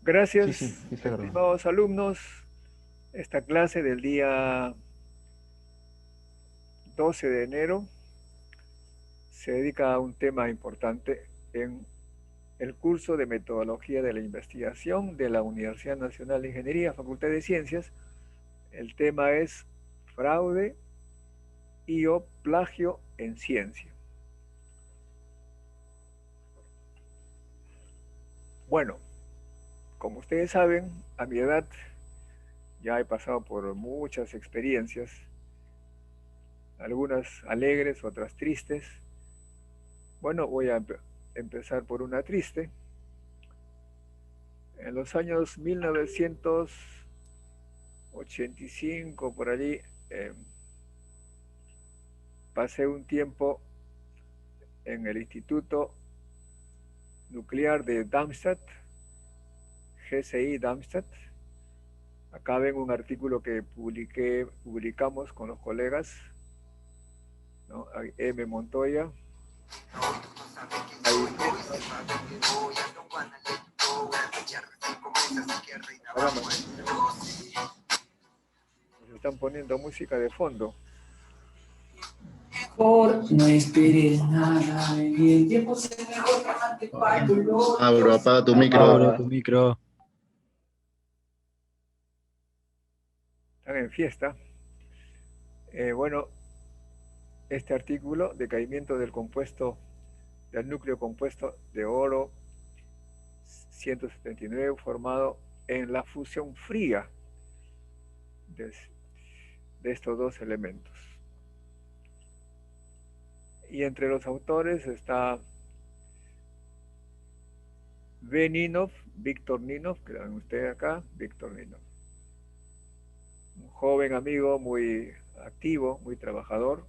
Sí, sí, Gracias, sí está grabando. estimados alumnos. Esta clase del día 12 de enero se dedica a un tema importante en el curso de Metodología de la Investigación de la Universidad Nacional de Ingeniería, Facultad de Ciencias. El tema es fraude y o plagio en ciencia. Bueno, como ustedes saben, a mi edad ya he pasado por muchas experiencias, algunas alegres, otras tristes. Bueno, voy a empezar por una triste. En los años 1985, por allí, eh, pasé un tiempo en el Instituto Nuclear de Darmstadt, GCI Darmstadt. Acá ven un artículo que publicamos con los colegas, ¿no? M. Montoya, nos están poniendo música de fondo. No esperes nada, y el tiempo se mejor antes para el dolor. Abro, apaga tu Abro micro. tu micro. Están en fiesta. Bueno, este artículo, decaimiento del compuesto, del núcleo compuesto de oro 179 formado en la fusión fría de, de estos dos elementos. Y entre los autores está V. Ninov, Víctor Ninov, que ven ustedes acá, Víctor Ninov. Un joven amigo muy activo, muy trabajador,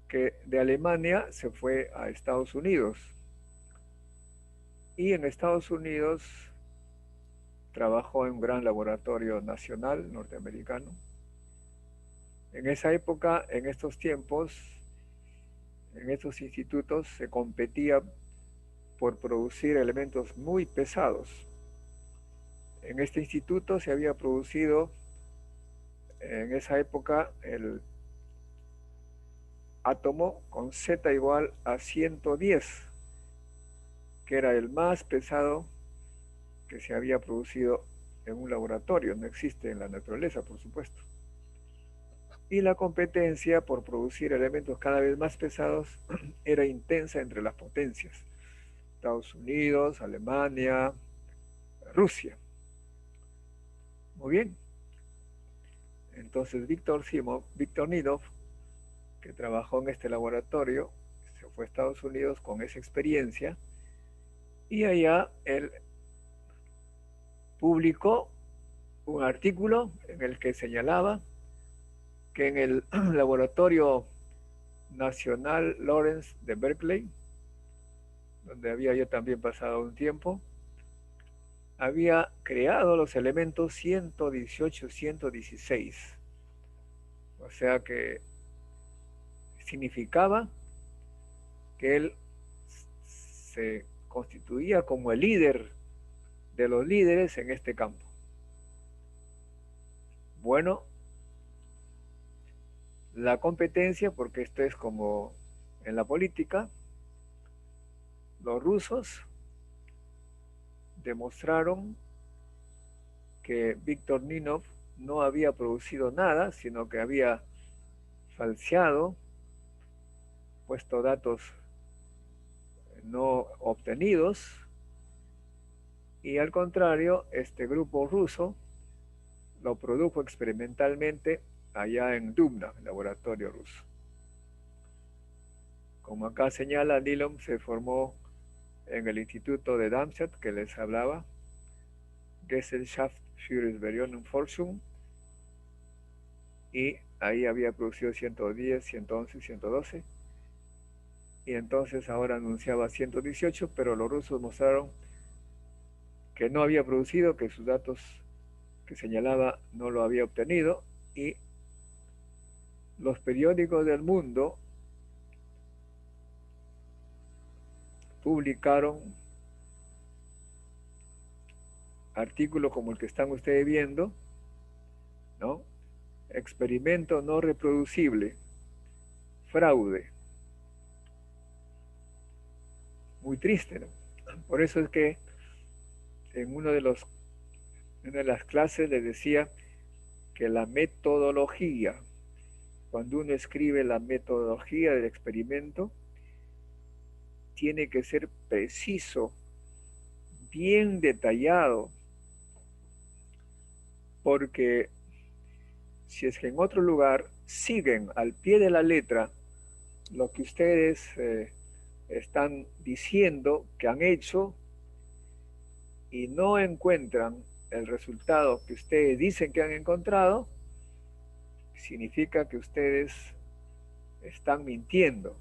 que de Alemania se fue a Estados Unidos. Y en Estados Unidos trabajó en un gran laboratorio nacional norteamericano. En esa época, en estos tiempos, en estos institutos se competía por producir elementos muy pesados. En este instituto se había producido en esa época el átomo con Z igual a 110, que era el más pesado que se había producido en un laboratorio, no existe en la naturaleza, por supuesto. Y la competencia por producir elementos cada vez más pesados era intensa entre las potencias, Estados Unidos, Alemania, Rusia. Muy bien. Entonces Víctor Nidov, que trabajó en este laboratorio, se fue a Estados Unidos con esa experiencia y allá él publicó un artículo en el que señalaba que en el laboratorio nacional Lawrence de Berkeley, donde había yo también pasado un tiempo, había creado los elementos 118, 116. O sea que significaba que él se constituía como el líder de los líderes en este campo. Bueno, la competencia, porque esto es como en la política, los rusos demostraron que Víctor Ninov no había producido nada, sino que había falseado, puesto datos no obtenidos, y al contrario, este grupo ruso lo produjo experimentalmente allá en Dubna, el laboratorio ruso. Como acá señala, Nilom se formó en el Instituto de Darmstadt que les hablaba, Gesellschaft für Verionenforschung, y ahí había producido 110, 111, 112, y entonces ahora anunciaba 118, pero los rusos mostraron que no había producido, que sus datos que señalaba no lo había obtenido, y los periódicos del mundo publicaron artículo como el que están ustedes viendo, ¿no? Experimento no reproducible, fraude. Muy triste, ¿no? Por eso es que en una de las clases les decía que la metodología, cuando uno escribe la metodología del experimento, tiene que ser preciso, bien detallado, porque si es que en otro lugar siguen al pie de la letra lo que ustedes están diciendo que han hecho y no encuentran el resultado que ustedes dicen que han encontrado, significa que ustedes están mintiendo,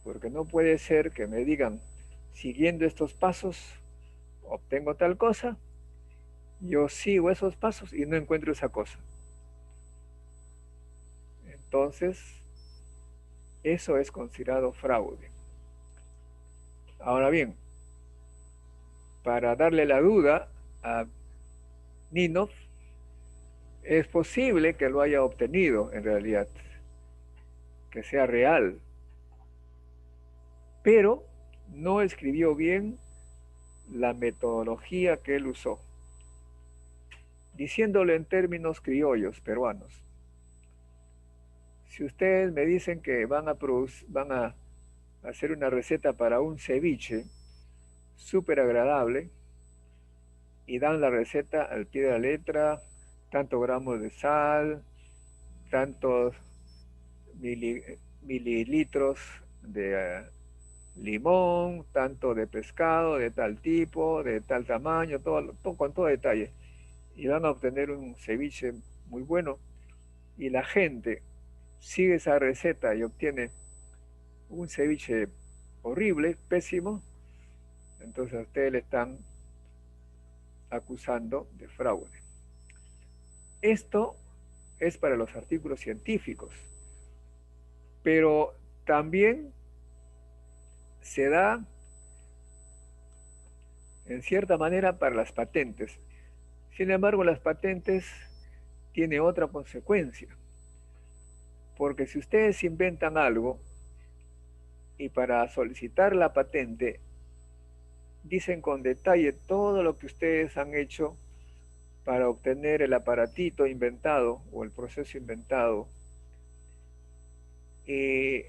porque no puede ser que me digan, siguiendo estos pasos, obtengo tal cosa, yo sigo esos pasos y no encuentro esa cosa. Entonces, eso es considerado fraude. Ahora bien, para darle la duda a Ninov, es posible que lo haya obtenido en realidad, que sea real, pero no escribió bien la metodología que él usó, diciéndolo en términos criollos peruanos. Si ustedes me dicen que van a hacer una receta para un ceviche súper agradable y dan la receta al pie de la letra, tantos gramos de sal, tantos mililitros de limón, tanto de pescado, de tal tipo, de tal tamaño, todo con todo detalle. Y van a obtener un ceviche muy bueno. Y la gente sigue esa receta y obtiene un ceviche horrible, pésimo. Entonces a ustedes le están acusando de fraude. Esto es para los artículos científicos, pero también se da en cierta manera para las patentes. Sin embargo, las patentes tienen otra consecuencia, porque si ustedes inventan algo y para solicitar la patente dicen con detalle todo lo que ustedes han hecho para obtener el aparatito inventado o el proceso inventado, y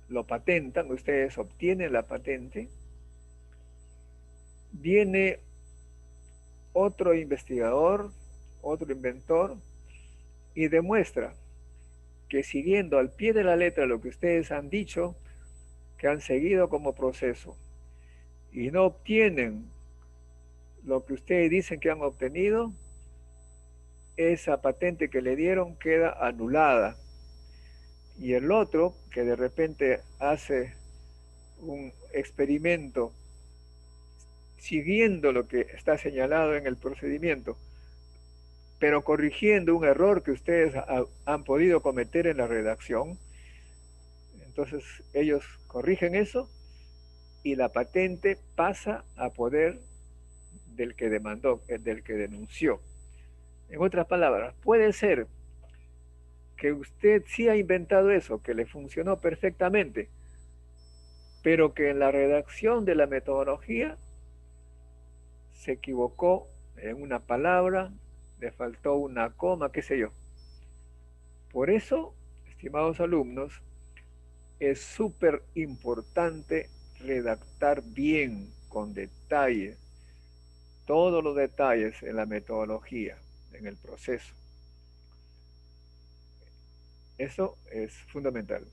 lo patentan, ustedes obtienen la patente, viene otro investigador, otro inventor, y demuestra que siguiendo al pie de la letra lo que ustedes han dicho, que han seguido como proceso, y no obtienen lo que ustedes dicen que han obtenido, esa patente que le dieron queda anulada. Y el otro, que de repente hace un experimento siguiendo lo que está señalado en el procedimiento, pero corrigiendo un error que ustedes han podido cometer en la redacción, entonces ellos corrigen eso y la patente pasa a poder del que demandó, del que denunció. En otras palabras, puede ser que usted sí ha inventado eso, que le funcionó perfectamente, pero que en la redacción de la metodología se equivocó en una palabra, le faltó una coma, qué sé yo. Por eso, estimados alumnos, es súper importante redactar bien, con detalle, todos los detalles en la metodología, en el proceso. Eso es fundamental.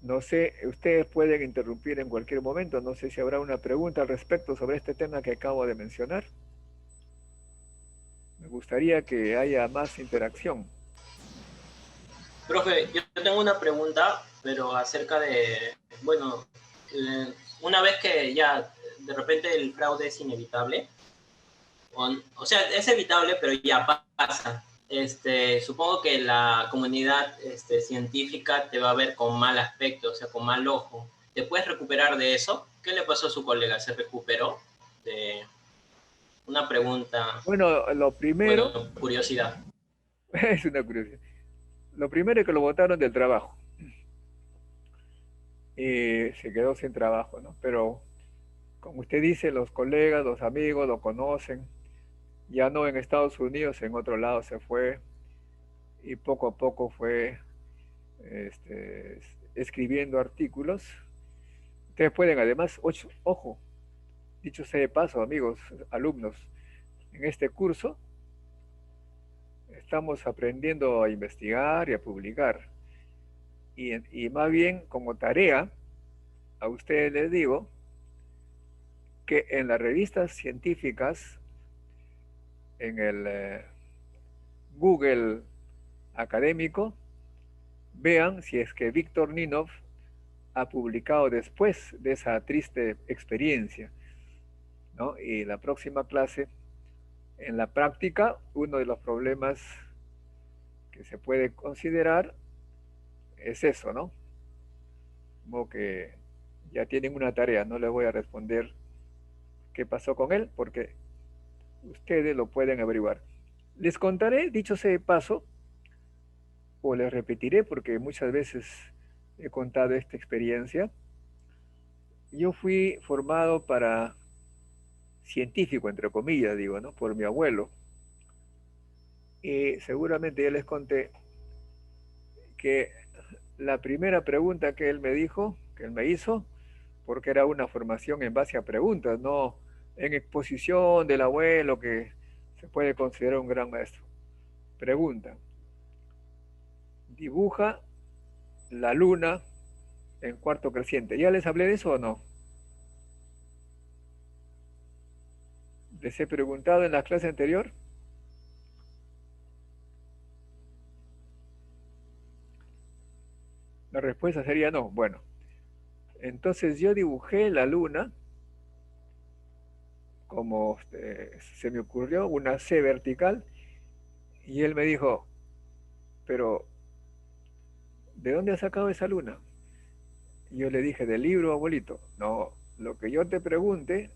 No sé, ustedes pueden interrumpir en cualquier momento, no sé si habrá una pregunta al respecto sobre este tema que acabo de mencionar. Me gustaría que haya más interacción. Profe, yo tengo una pregunta, pero acerca de, bueno, una vez que ya de repente el fraude es inevitable, o sea, es evitable, pero ya pasa. Supongo que la comunidad científica te va a ver con mal aspecto, o sea, con mal ojo. ¿Te puedes recuperar de eso? ¿Qué le pasó a su colega? ¿Se recuperó? una pregunta, Bueno, lo bueno, primero, curiosidad. es una curiosidad. Lo primero es que lo botaron del trabajo y se quedó sin trabajo, ¿no? Pero como usted dice, los colegas, los amigos lo conocen, ya no en Estados Unidos, en otro lado se fue y poco a poco fue este, escribiendo artículos. Ustedes pueden además, ojo, dicho sea de paso, amigos, alumnos, en este curso estamos aprendiendo a investigar y a publicar. Y más bien como tarea, a ustedes les digo que en las revistas científicas, en el Google académico, vean si es que Víctor Ninov ha publicado después de esa triste experiencia, ¿no? Y la próxima clase, en la práctica, uno de los problemas que se puede considerar es eso, ¿no? Como que ya tienen una tarea, no les voy a responder qué pasó con él, porque ustedes lo pueden averiguar. Les contaré, dicho sea de paso, o les repetiré, porque muchas veces he contado esta experiencia. Yo fui formado para científico, entre comillas, digo, ¿no? Por mi abuelo. Y seguramente ya les conté que la primera pregunta que él me dijo, que él me hizo, porque era una formación en base a preguntas, no en exposición del abuelo, que se puede considerar un gran maestro. Pregunta, dibuja la luna en cuarto creciente. ¿Ya les hablé de eso o no? ¿Les he preguntado en la clase anterior? La respuesta sería no. Bueno, entonces yo dibujé la luna como se me ocurrió, una C vertical, y él me dijo, pero ¿de dónde has sacado esa luna? Y yo le dije, del libro, abuelito. No, lo que yo te pregunte,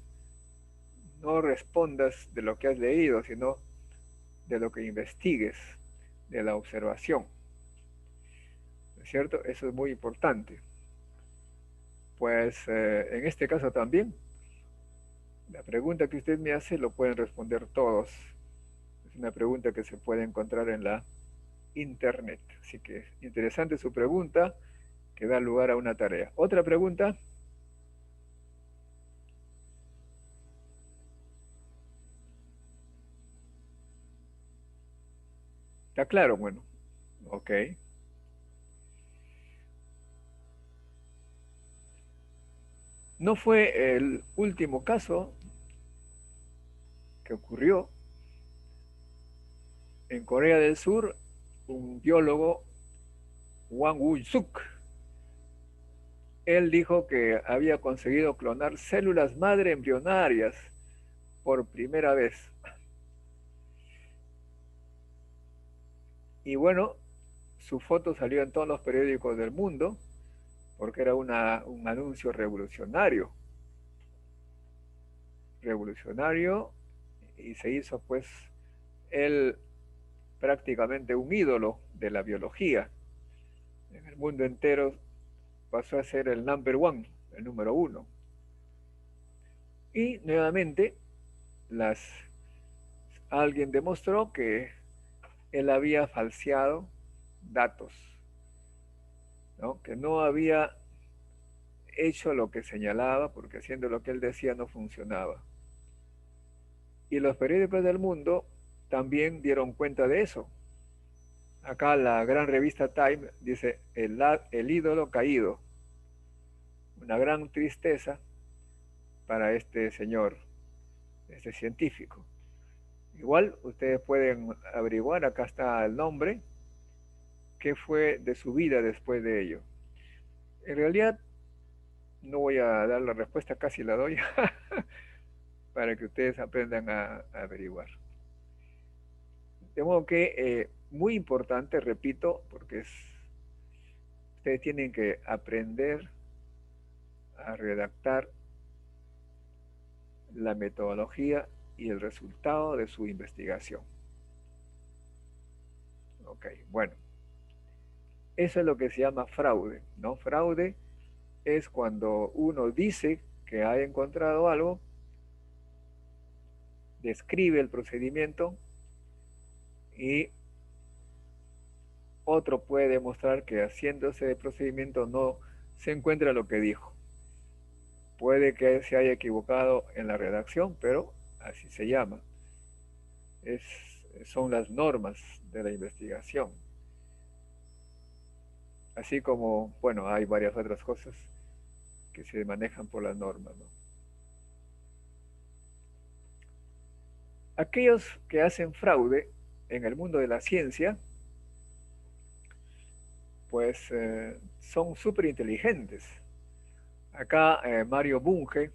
no respondas de lo que has leído, sino de lo que investigues, de la observación. ¿No es cierto? Eso es muy importante. Pues en este caso también, la pregunta que usted me hace lo pueden responder todos. Es una pregunta que se puede encontrar en la internet. Así que interesante su pregunta, que da lugar a una tarea. Otra pregunta. ¿Está claro? Bueno, ok. No fue el último caso que ocurrió en Corea del Sur. Un biólogo, Wang Woo-suk, él dijo que había conseguido clonar células madre embrionarias por primera vez. Y bueno, su foto salió en todos los periódicos del mundo porque era un anuncio revolucionario. Revolucionario, y se hizo pues él prácticamente un ídolo de la biología. En el mundo entero pasó a ser el number one, el número uno. Y nuevamente alguien demostró que él había falseado datos, ¿no? Que no había hecho lo que señalaba, porque haciendo lo que él decía no funcionaba. Y los periódicos del mundo también dieron cuenta de eso. Acá la gran revista Time dice el ídolo caído. Una gran tristeza para este señor, este científico. Igual ustedes pueden averiguar, acá está el nombre, qué fue de su vida después de ello. En realidad no voy a dar la respuesta, casi la doy, para que ustedes aprendan a averiguar. De modo que muy importante, repito, porque ustedes tienen que aprender a redactar la metodología y el resultado de su investigación. Ok, bueno. Eso es lo que se llama fraude, ¿no? Fraude es cuando uno dice que ha encontrado algo, describe el procedimiento y otro puede demostrar que haciéndose de procedimiento no se encuentra lo que dijo. Puede que se haya equivocado en la redacción, pero así se llama. Son las normas de la investigación. Así como, bueno, hay varias otras cosas que se manejan por las normas, ¿no? Aquellos que hacen fraude en el mundo de la ciencia, pues son súper inteligentes. Acá Mario Bunge,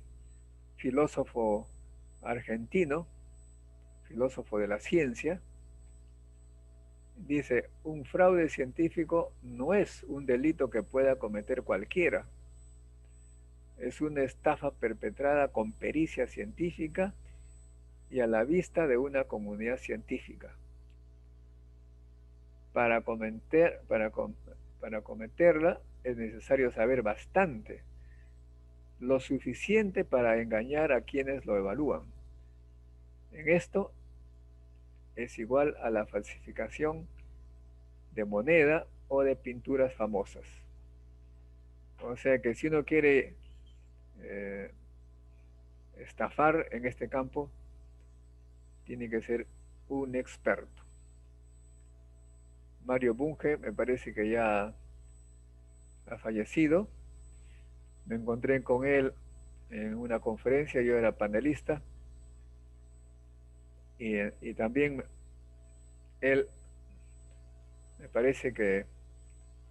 filósofo argentino, filósofo de la ciencia, dice, un fraude científico no es un delito que pueda cometer cualquiera. Es una estafa perpetrada con pericia científica y a la vista de una comunidad científica. Para cometerla es necesario saber bastante, lo suficiente para engañar a quienes lo evalúan. En esto es igual a la falsificación de moneda o de pinturas famosas. O sea que si uno quiere estafar en este campo, tiene que ser un experto. Mario Bunge me parece que ya ha fallecido. Me encontré con él en una conferencia, yo era panelista, y también él me parece que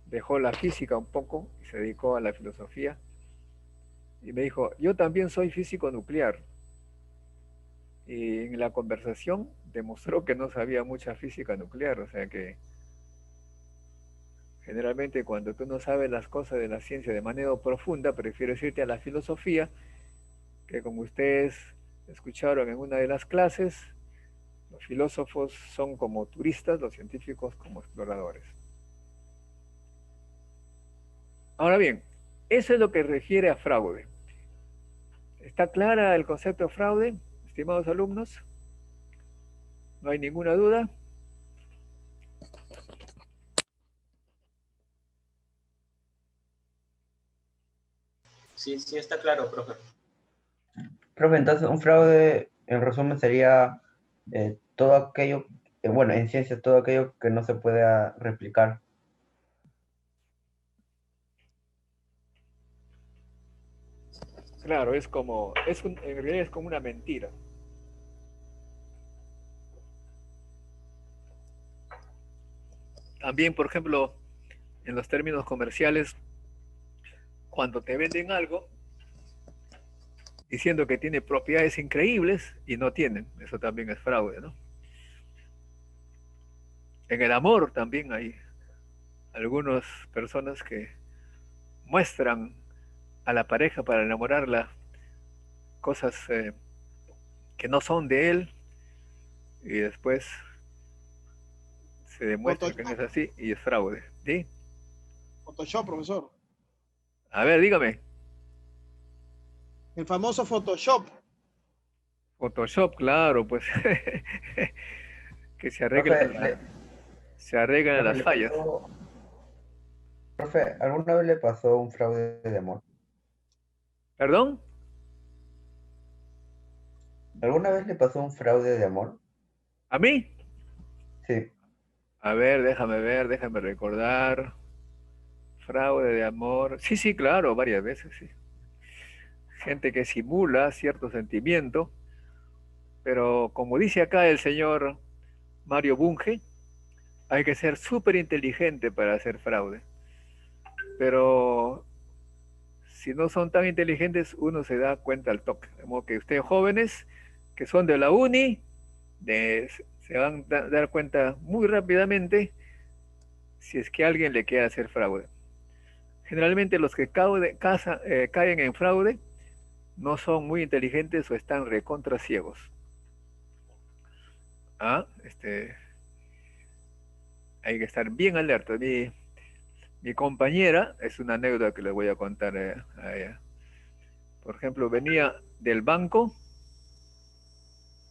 dejó la física un poco y se dedicó a la filosofía, y me dijo, yo también soy físico nuclear, y en la conversación demostró que no sabía mucha física nuclear, o sea que generalmente cuando tú no sabes las cosas de la ciencia de manera profunda, prefieres irte a la filosofía, que como ustedes escucharon en una de las clases, los filósofos son como turistas, los científicos como exploradores. Ahora bien, eso es lo que refiere a fraude. ¿Está clara el concepto de fraude, estimados alumnos? ¿No hay ninguna duda? Sí, sí, está claro, profe. Profe, entonces un fraude, en resumen, sería todo aquello, bueno, en ciencia, todo aquello que no se pueda replicar. Claro, en realidad es como una mentira. También, por ejemplo, en los términos comerciales, cuando te venden algo diciendo que tiene propiedades increíbles y no tienen, eso también es fraude, ¿no? En el amor también hay algunas personas que muestran a la pareja para enamorarla cosas que no son de él y después se demuestra que no es así y es fraude, ¿sí? Photoshop, profesor. A ver, dígame. El famoso Photoshop. Photoshop, claro, pues que se Profe, arreglan las fallas. Profe, ¿alguna vez le pasó un fraude de amor? ¿Perdón? ¿Alguna vez le pasó un fraude de amor? ¿A mí? Sí. A ver, déjame recordar. Fraude de amor. Sí, sí, claro, varias veces, sí. Gente que simula cierto sentimiento, pero como dice acá el señor Mario Bunge, hay que ser súper inteligente para hacer fraude. Pero si no son tan inteligentes, uno se da cuenta al toque. Como que ustedes jóvenes que son de la uni, se van a dar cuenta muy rápidamente si es que alguien le quiere hacer fraude. Generalmente los que caen en fraude no son muy inteligentes o están recontra ciegos. ¿Ah? Hay que estar bien alerta. Mi compañera, es una anécdota que le voy a contar a ella. Por ejemplo, venía del banco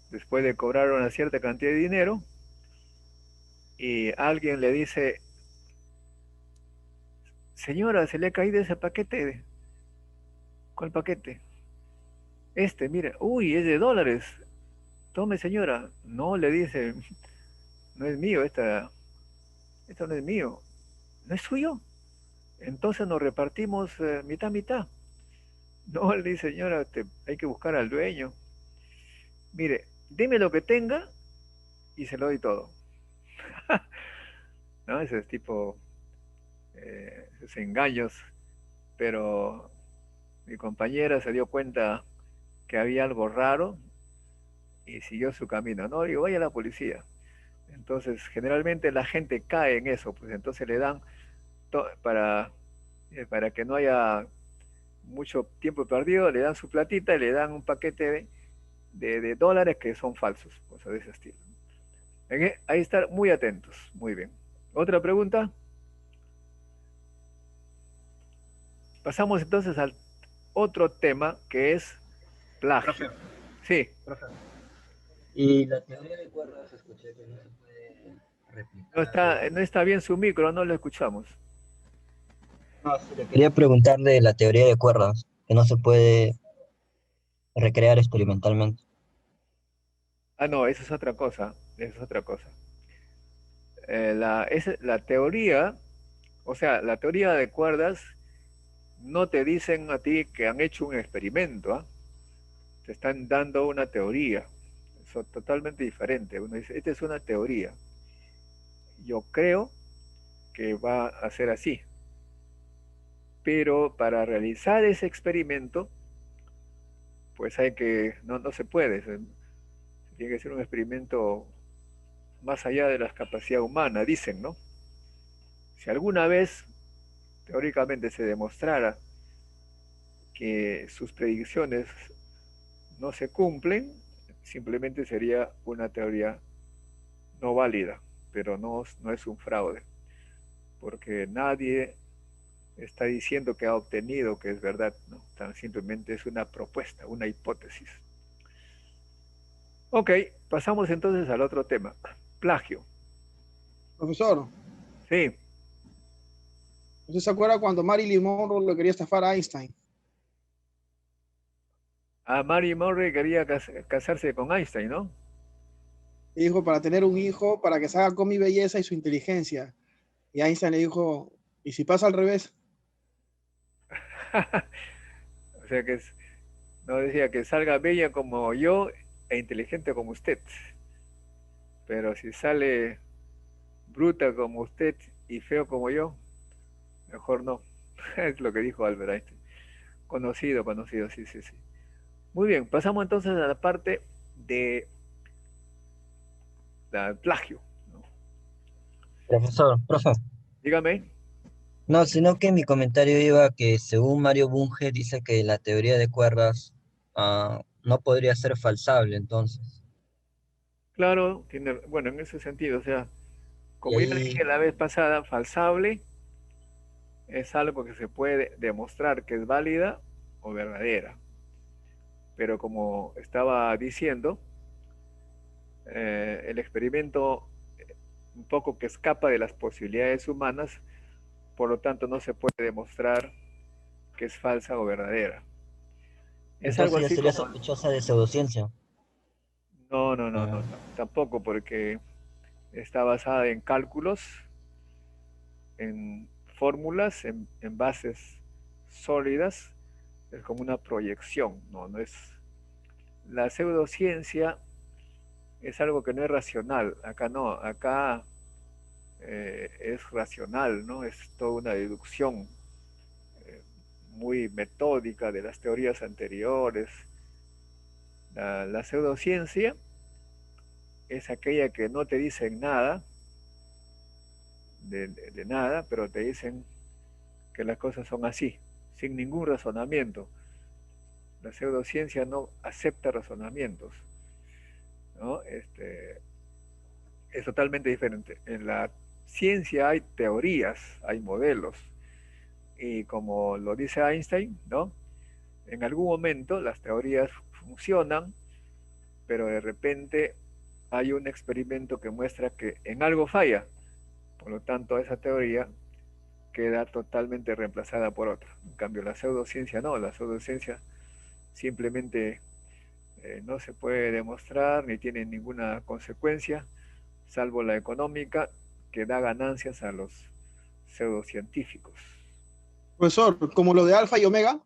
después de cobrar una cierta cantidad de dinero y alguien le dice, señora, se le ha caído ese paquete. ¿Cuál paquete? Mire, uy, es de dólares. Tome, señora. No, le dice, no es mío, esto no es mío. ¿No es suyo? Entonces nos repartimos mitad, mitad. No, le dice, señora, hay que buscar al dueño. Mire, deme lo que tenga y se lo doy todo. ¿No? Ese es tipo, esos engaños. Pero mi compañera se dio cuenta que había algo raro y siguió su camino. No, digo, vaya a la policía. Entonces, generalmente la gente cae en eso, pues entonces le dan, para que no haya mucho tiempo perdido, le dan su platita y le dan un paquete de dólares que son falsos, cosas de ese estilo. Ahí estar muy atentos. Muy bien. ¿Otra pregunta? Pasamos entonces al otro tema que es plagio. Profe, Sí. profe. Y la teoría de cuerdas, escuché que no se puede replicar. No está bien su micro, no lo escuchamos. No, sí, le quería preguntar de la teoría de cuerdas, que no se puede recrear experimentalmente. Ah, no, eso es otra cosa. Eso es otra cosa. La teoría, o sea, la teoría de cuerdas no te dicen a ti que han hecho un experimento, ¿ah? Te están dando una teoría. Eso es totalmente diferente. Uno dice, esta es una teoría. Yo creo que va a ser así. Pero para realizar ese experimento, pues no se puede. Tiene que ser un experimento más allá de la capacidad humana, dicen, ¿no? Si alguna vez, teóricamente, se demostrara que sus predicciones no se cumplen, simplemente sería una teoría no válida, pero no es un fraude, porque nadie está diciendo que ha obtenido que es verdad, ¿no? Tan simplemente es una propuesta, una hipótesis. Ok, pasamos entonces al otro tema, plagio. Profesor, Sí, ¿usted se acuerda cuando Marilyn Monroe le quería estafar a Einstein? a Mary Murray quería casarse con Einstein, ¿no? Y dijo, para tener un hijo, para que se haga con mi belleza y su inteligencia. Y Einstein le dijo, ¿y si pasa al revés? O sea que no decía que salga bella como yo e inteligente como usted, pero si sale bruta como usted y feo como yo, mejor no. Es lo que dijo Albert Einstein. Conocido, sí, sí, sí. Muy bien, pasamos entonces a la parte de plagio, ¿no? Profesor, profe. Dígame. No, sino que mi comentario iba a que según Mario Bunge dice que la teoría de cuerdas no podría ser falsable, entonces. Claro, bueno, en ese sentido, o sea, Y como ya le ahí, dije la vez pasada, falsable es algo que se puede demostrar que es válida o verdadera. Pero como estaba diciendo, el experimento un poco que escapa de las posibilidades humanas, por lo tanto no se puede demostrar que es falsa o verdadera. Es algo entonces ya así sería como... sospechosa de pseudociencia. No, no, no, no, Ah, no, tampoco, porque está basada en cálculos, en fórmulas, en bases sólidas, es como una proyección, no es... La pseudociencia es algo que no es racional, acá no, acá es racional, ¿no? Es toda una deducción muy metódica de las teorías anteriores. La pseudociencia es aquella que no te dicen nada, de nada, pero te dicen que las cosas son así, sin ningún razonamiento. La pseudociencia no acepta razonamientos, ¿no? Es totalmente diferente. En la ciencia hay teorías, hay modelos, y como lo dice Einstein, ¿no? En algún momento las teorías funcionan, pero de repente hay un experimento que muestra que en algo falla. Por lo tanto, esa teoría queda totalmente reemplazada por otra. En cambio, la pseudociencia no, la pseudociencia simplemente no se puede demostrar ni tiene ninguna consecuencia, salvo la económica, que da ganancias a los pseudocientíficos. Profesor, como lo de alfa y omega.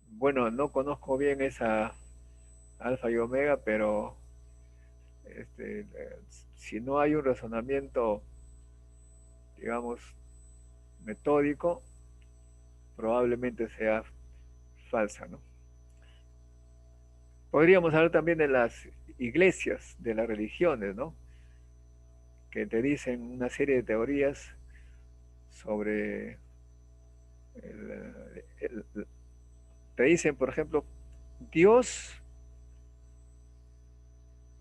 Bueno, no conozco bien esa alfa y omega, pero si no hay un razonamiento, digamos, metódico, probablemente sea falsa, ¿no? Podríamos hablar también de las iglesias, de las religiones, ¿no? Que te dicen una serie de teorías sobre te dicen, por ejemplo, Dios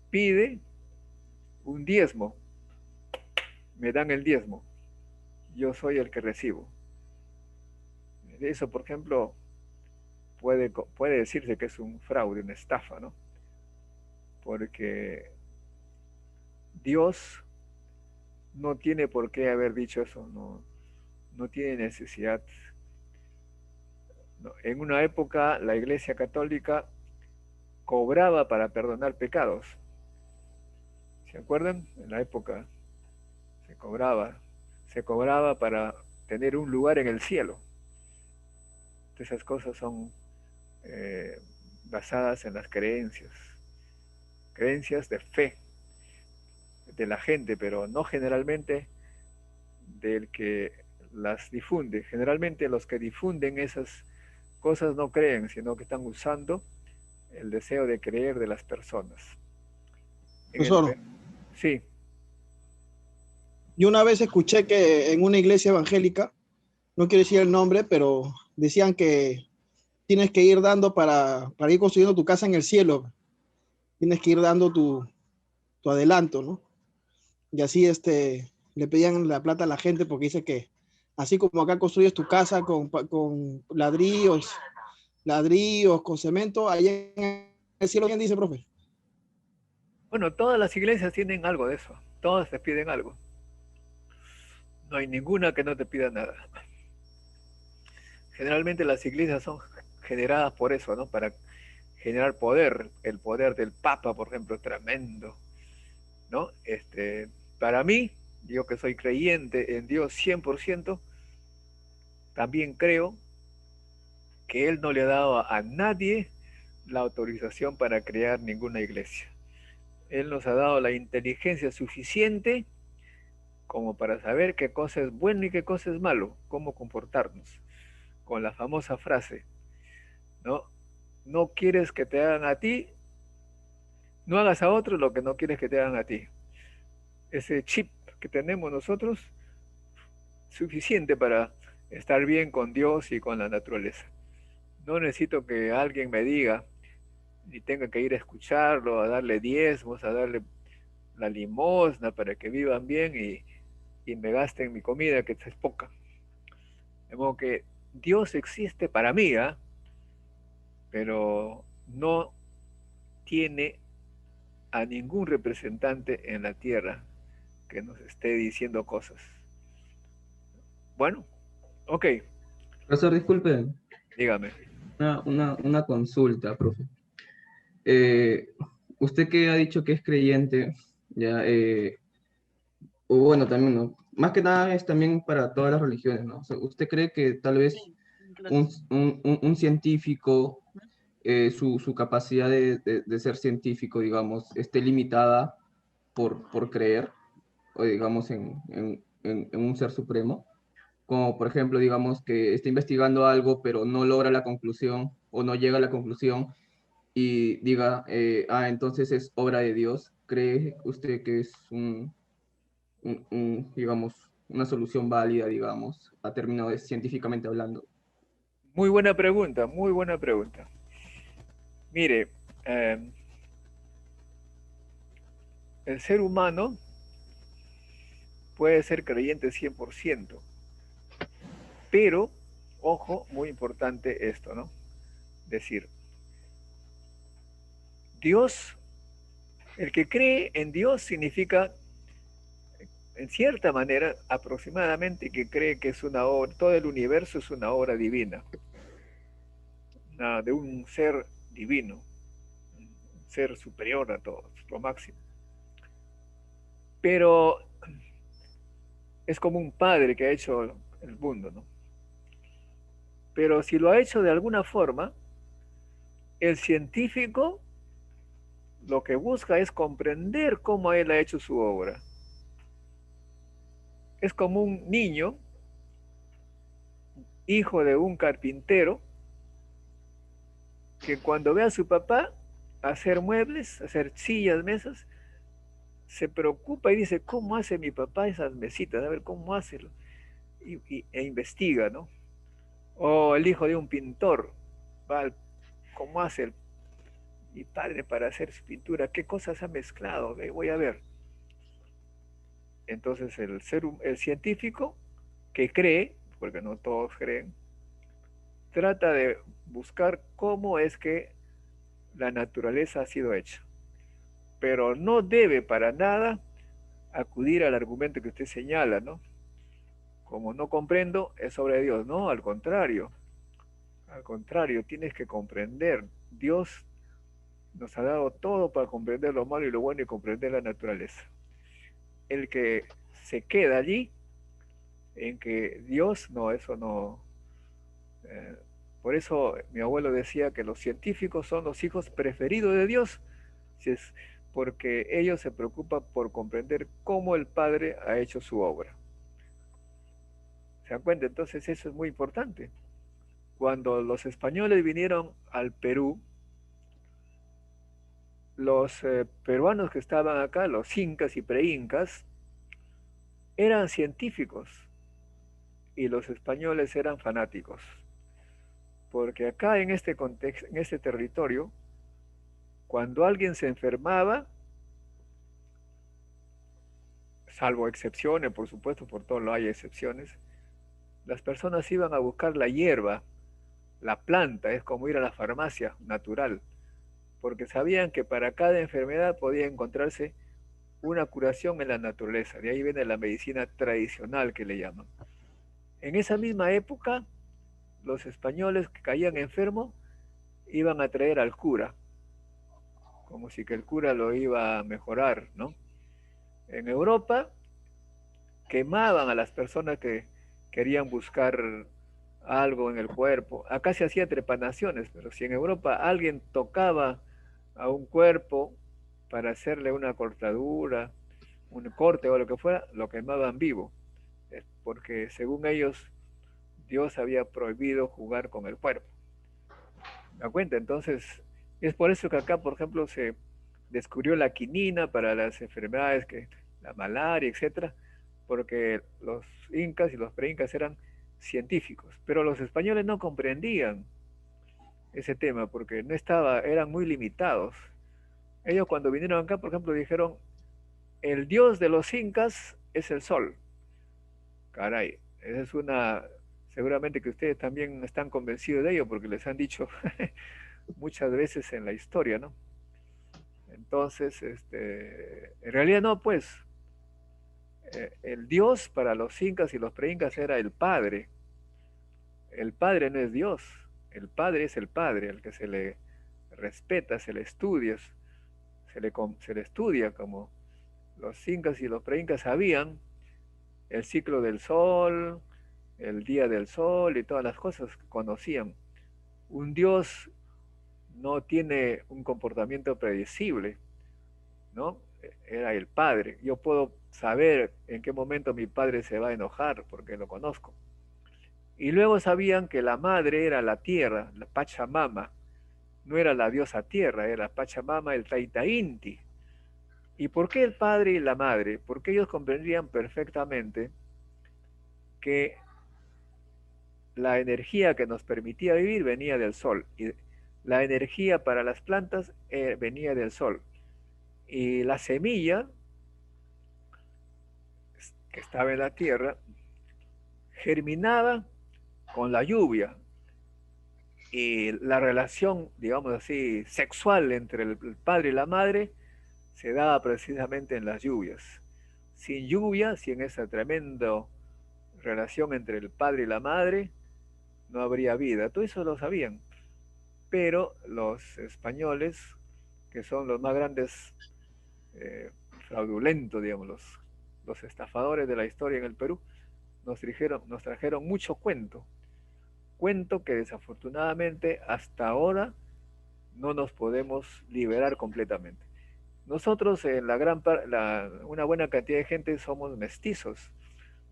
pide un diezmo, me dan el diezmo, yo soy el que recibo. Eso, por ejemplo, puede decirse que es un fraude, una estafa, ¿no? Porque Dios no tiene por qué haber dicho eso, no tiene necesidad. No. En una época la Iglesia Católica cobraba para perdonar pecados. ¿Se acuerdan? En la época se cobraba para tener un lugar en el cielo. Esas cosas son basadas en las creencias de fe de la gente, pero no generalmente del que las difunde. Generalmente los que difunden esas cosas no creen, sino que están usando el deseo de creer de las personas. Profesor, Sí. yo una vez escuché que en una iglesia evangélica, no quiero decir el nombre, pero decían que tienes que ir dando para ir construyendo tu casa en el cielo. Tienes que ir dando tu adelanto, ¿no? Y así le pedían la plata a la gente porque dice que así como acá construyes tu casa con ladrillos, con cemento, allá en el cielo, ¿quién dice, profe? Bueno, todas las iglesias tienen algo de eso. Todas te piden algo. No hay ninguna que no te pida nada. Generalmente las iglesias son generadas por eso, ¿no? Para generar poder. El poder del Papa, por ejemplo, es tremendo, ¿no? Para mí, yo que soy creyente en Dios 100%, también creo que Él no le ha dado a nadie la autorización para crear ninguna iglesia. Él nos ha dado la inteligencia suficiente como para saber qué cosa es bueno y qué cosa es malo, cómo comportarnos. Con la famosa frase, ¿no? No quieres que te hagan a ti, no hagas a otros lo que no quieres que te hagan a ti. Ese chip que tenemos nosotros, suficiente para estar bien con Dios y con la naturaleza. No necesito que alguien me diga, ni tenga que ir a escucharlo, a darle diezmos, a darle la limosna para que vivan bien y me gasten mi comida, que es poca. De modo que Dios existe para mí, ¿eh? Pero no tiene a ningún representante en la tierra que nos esté diciendo cosas. Bueno, ok. Profesor, disculpe, Dígame. una consulta, profe. Usted que ha dicho que es creyente, ya, o bueno, también, ¿no? Más que nada es también para todas las religiones, ¿no? O sea, ¿usted cree que tal vez un científico, su capacidad de ser científico, digamos, esté limitada por creer, o digamos, en un ser supremo? Como por ejemplo, digamos, que está investigando algo, pero no logra la conclusión o no llega a la conclusión y diga, entonces es obra de Dios. ¿Cree usted que es digamos, una solución válida, digamos, a términos de científicamente hablando? Muy buena pregunta, muy buena pregunta. Mire, el ser humano puede ser creyente 100%, pero, ojo, muy importante esto, ¿no? Decir, Dios, el que cree en Dios significa, en cierta manera, aproximadamente, que cree que es una obra, todo el universo es una obra divina, de un ser divino, un ser superior a todos, lo máximo. Pero es como un padre que ha hecho el mundo, ¿no? Pero si lo ha hecho de alguna forma, el científico lo que busca es comprender cómo él ha hecho su obra. Es como un niño, hijo de un carpintero, que cuando ve a su papá hacer muebles, hacer sillas, mesas, se preocupa y dice, ¿cómo hace mi papá esas mesitas? A ver, ¿cómo hace? E investiga, ¿no? O el hijo de un pintor, va, ¿cómo hace mi padre para hacer su pintura? ¿Qué cosas ha mezclado? Voy a ver. Entonces el científico que cree, porque no todos creen, trata de buscar cómo es que la naturaleza ha sido hecha. Pero no debe para nada acudir al argumento que usted señala, ¿no? Como no comprendo, es obra de Dios. No, al contrario, tienes que comprender. Dios nos ha dado todo para comprender lo malo y lo bueno y comprender la naturaleza. El que se queda allí, en que Dios, no, eso no. Por eso mi abuelo decía que los científicos son los hijos preferidos de Dios, porque ellos se preocupan por comprender cómo el Padre ha hecho su obra. ¿Se dan cuenta? Entonces eso es muy importante. Cuando los españoles vinieron al Perú, los peruanos que estaban acá, los incas y preincas, eran científicos y los españoles eran fanáticos. Porque acá en este contexto, en este territorio, cuando alguien se enfermaba, salvo excepciones, por supuesto, por todo lo hay excepciones, las personas iban a buscar la hierba, la planta, es como ir a la farmacia natural, porque sabían que para cada enfermedad podía encontrarse una curación en la naturaleza. De ahí viene la medicina tradicional que le llaman. En esa misma época, los españoles que caían enfermos iban a traer al cura, como si que el cura lo iba a mejorar, ¿no? En Europa quemaban a las personas que querían buscar algo en el cuerpo. Acá se hacía trepanaciones, pero si en Europa alguien tocaba a un cuerpo para hacerle una cortadura, un corte o lo que fuera, lo quemaban vivo, porque según ellos Dios había prohibido jugar con el cuerpo. ¿Me da cuenta? Entonces, es por eso que acá, por ejemplo, se descubrió la quinina para las enfermedades, la malaria, etcétera, porque los incas y los preincas eran científicos, pero los españoles no comprendían ese tema porque no estaba, eran muy limitados. Ellos cuando vinieron acá, por ejemplo, dijeron, el dios de los incas es el sol. Caray, esa es una, seguramente que ustedes también están convencidos de ello porque les han dicho muchas veces en la historia, ¿no? Entonces, en realidad no, pues, el dios para los incas y los preincas era el padre. El padre no es Dios, el padre es el padre, al que se le respeta, se le estudia, se le estudia, como los incas y los preincas sabían el ciclo del sol, el día del sol y todas las cosas que conocían. Un Dios no tiene un comportamiento predecible, ¿no? Era el padre. Yo puedo saber en qué momento mi padre se va a enojar porque lo conozco. Y luego sabían que la madre era la tierra, la Pachamama. No era la diosa tierra, era Pachamama, el Taita Inti. ¿Y por qué el padre y la madre? Porque ellos comprendían perfectamente que la energía que nos permitía vivir venía del sol. Y la energía para las plantas venía del sol. Y la semilla que estaba en la tierra germinaba con la lluvia. Y la relación, digamos así, sexual entre el padre y la madre se daba precisamente en las lluvias. Sin lluvia, sin esa tremenda relación entre el padre y la madre, no habría vida. Todo eso lo sabían. Pero los españoles, que son los más grandes fraudulentos, digamos, los estafadores de la historia en el Perú, nos trajeron mucho cuento que desafortunadamente hasta ahora no nos podemos liberar completamente. Nosotros en una buena cantidad de gente somos mestizos,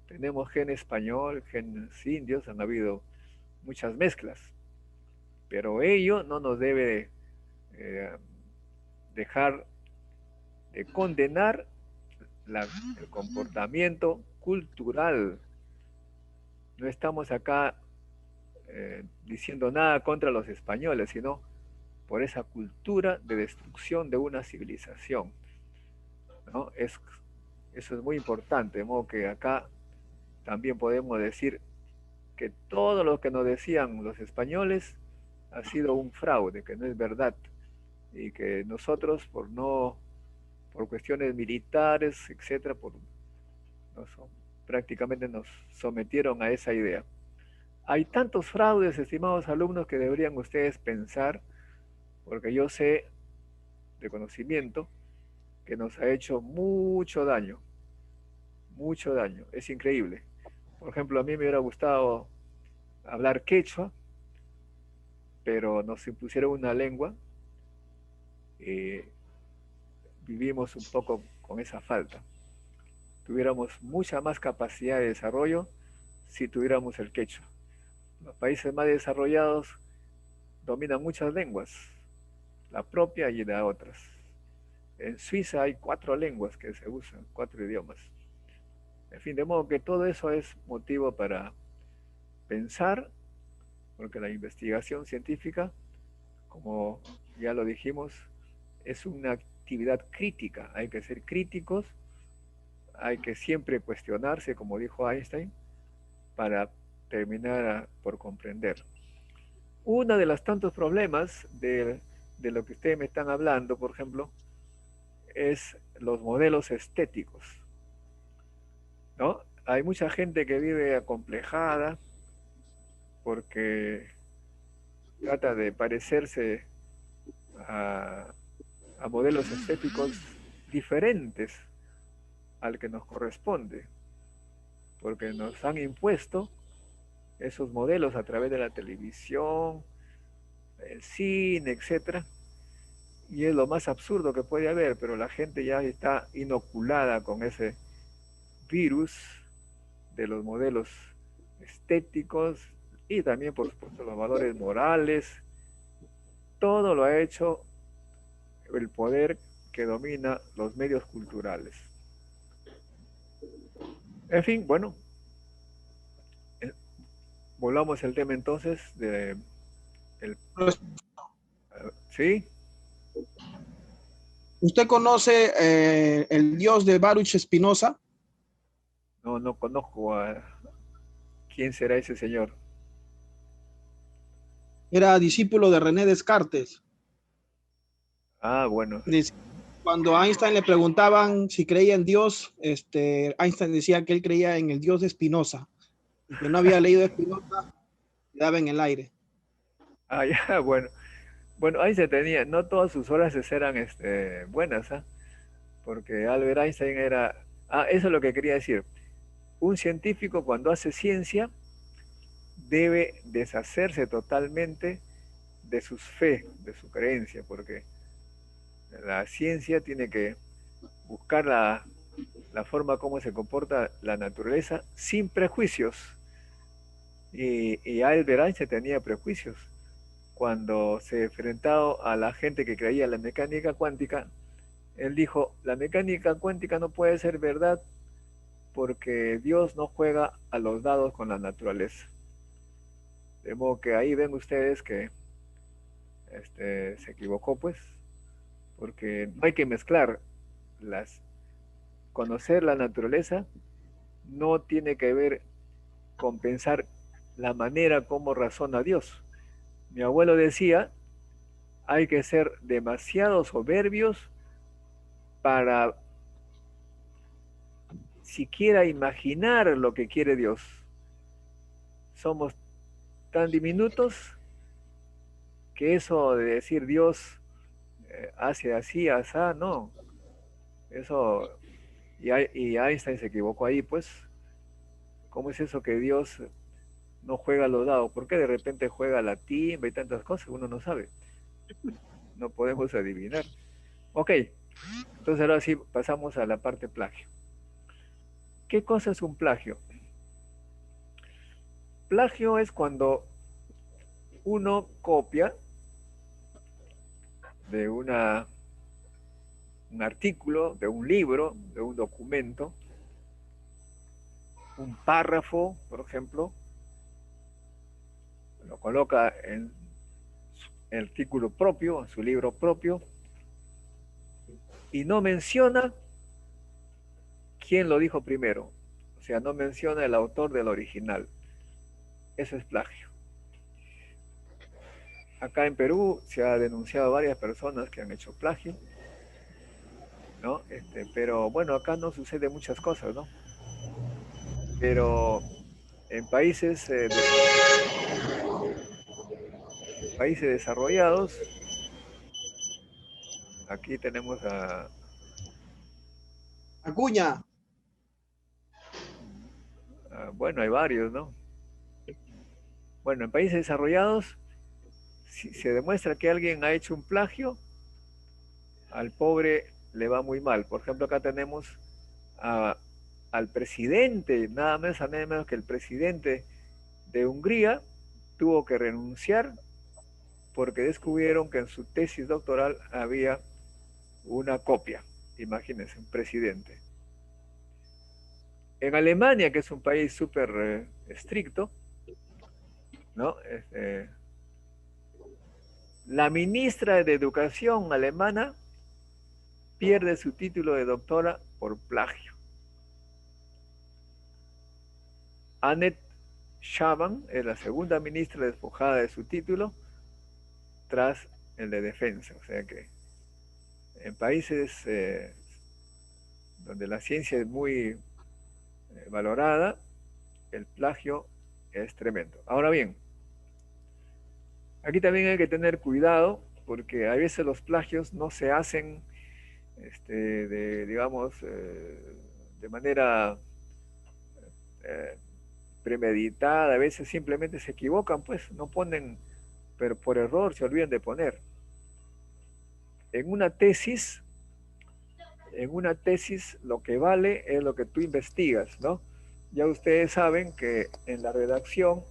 tenemos gen español, genes indios, han habido muchas mezclas, pero ello no nos debe dejar de condenar el comportamiento cultural. No estamos acá diciendo nada contra los españoles, sino por esa cultura de destrucción de una civilización, ¿no? Eso es muy importante, de modo que acá también podemos decir que todo lo que nos decían los españoles ha sido un fraude, que no es verdad, y que nosotros por cuestiones militares, etcétera, prácticamente nos sometieron a esa idea. Hay tantos fraudes, estimados alumnos, que deberían ustedes pensar, porque yo sé de conocimiento que nos ha hecho mucho daño, es increíble. Por ejemplo, a mí me hubiera gustado hablar quechua, pero nos impusieron una lengua y vivimos un poco con esa falta. Tuviéramos mucha más capacidad de desarrollo si tuviéramos el quechua. Los países más desarrollados dominan muchas lenguas, la propia y de otras. En Suiza hay 4 lenguas que se usan, 4 idiomas. En fin, de modo que todo eso es motivo para pensar, porque la investigación científica, como ya lo dijimos, es una actividad crítica. Hay que ser críticos, hay que siempre cuestionarse, como dijo Einstein, para terminar por comprender. Uno de los tantos problemas de lo que ustedes me están hablando, por ejemplo, es los modelos estéticos, ¿no? Hay mucha gente que vive acomplejada porque trata de parecerse a modelos estéticos diferentes al que nos corresponde, porque nos han impuesto esos modelos a través de la televisión, el cine, etcétera, y es lo más absurdo que puede haber, pero la gente ya está inoculada con ese virus de los modelos estéticos y también, por supuesto, los valores morales. Todo lo ha hecho el poder que domina los medios culturales. En fin, bueno, volvamos al tema entonces de ¿sí? ¿Usted conoce el dios de Baruch Spinoza? No conozco a quién será ese señor. Era discípulo de René Descartes. Ah, bueno. Cuando a Einstein le preguntaban si creía en Dios, Einstein decía que él creía en el Dios de Spinoza, y que no había leído Spinoza, quedaba en el aire. Ah, ya, bueno. Bueno, Einstein tenía, no todas sus horas eran buenas, ¿eh? Porque Albert Einstein era... Ah, eso es lo que quería decir. Un científico cuando hace ciencia debe deshacerse totalmente de sus fe, de su creencia, porque la ciencia tiene que buscar la forma como se comporta la naturaleza sin prejuicios. Y Albert Einstein tenía prejuicios. Cuando se enfrentó a la gente que creía en la mecánica cuántica, él dijo, la mecánica cuántica no puede ser verdad porque Dios no juega a los dados con la naturaleza. De modo que ahí ven ustedes que se equivocó, pues, porque no hay que mezclar conocer la naturaleza no tiene que ver con pensar la manera como razona Dios. Mi abuelo decía, hay que ser demasiado soberbios para siquiera imaginar lo que quiere Dios. Somos tan diminutos que eso de decir Dios hace así, asá, no. Eso, y Einstein se equivocó ahí, pues. ¿Cómo es eso que Dios no juega a los dados? ¿Por qué de repente juega la timba y tantas cosas? Uno no sabe. No podemos adivinar. Ok, entonces ahora sí pasamos a la parte plagio. ¿Qué cosa es un plagio? Plagio es cuando uno copia de un artículo, de un libro, de un documento, un párrafo, por ejemplo, lo coloca en el artículo propio, en su libro propio, y no menciona quién lo dijo primero. O sea, no menciona el autor del original. Eso es plagio. Acá en Perú se ha denunciado a varias personas que han hecho plagio, ¿no? Pero bueno, acá no sucede muchas cosas, ¿no? Pero en países desarrollados, aquí tenemos Acuña. bueno, hay varios, ¿no? Bueno, en países desarrollados, si se demuestra que alguien ha hecho un plagio, al pobre le va muy mal. Por ejemplo, acá tenemos al presidente, nada menos que el presidente de Hungría tuvo que renunciar porque descubrieron que en su tesis doctoral había una copia. Imagínense, un presidente. En Alemania, que es un país súper estricto, ¿no? La ministra de Educación alemana pierde su título de doctora por plagio. Annette Schavan es la segunda ministra despojada de su título tras el de defensa. O sea que en países donde la ciencia es muy valorada, el plagio es tremendo. Ahora bien, aquí también hay que tener cuidado porque a veces los plagios no se hacen digamos, de manera premeditada, a veces simplemente se equivocan, pues no ponen, pero por error se olvidan de poner. En una tesis lo que vale es lo que tú investigas, ¿no? Ya ustedes saben que en la redacción,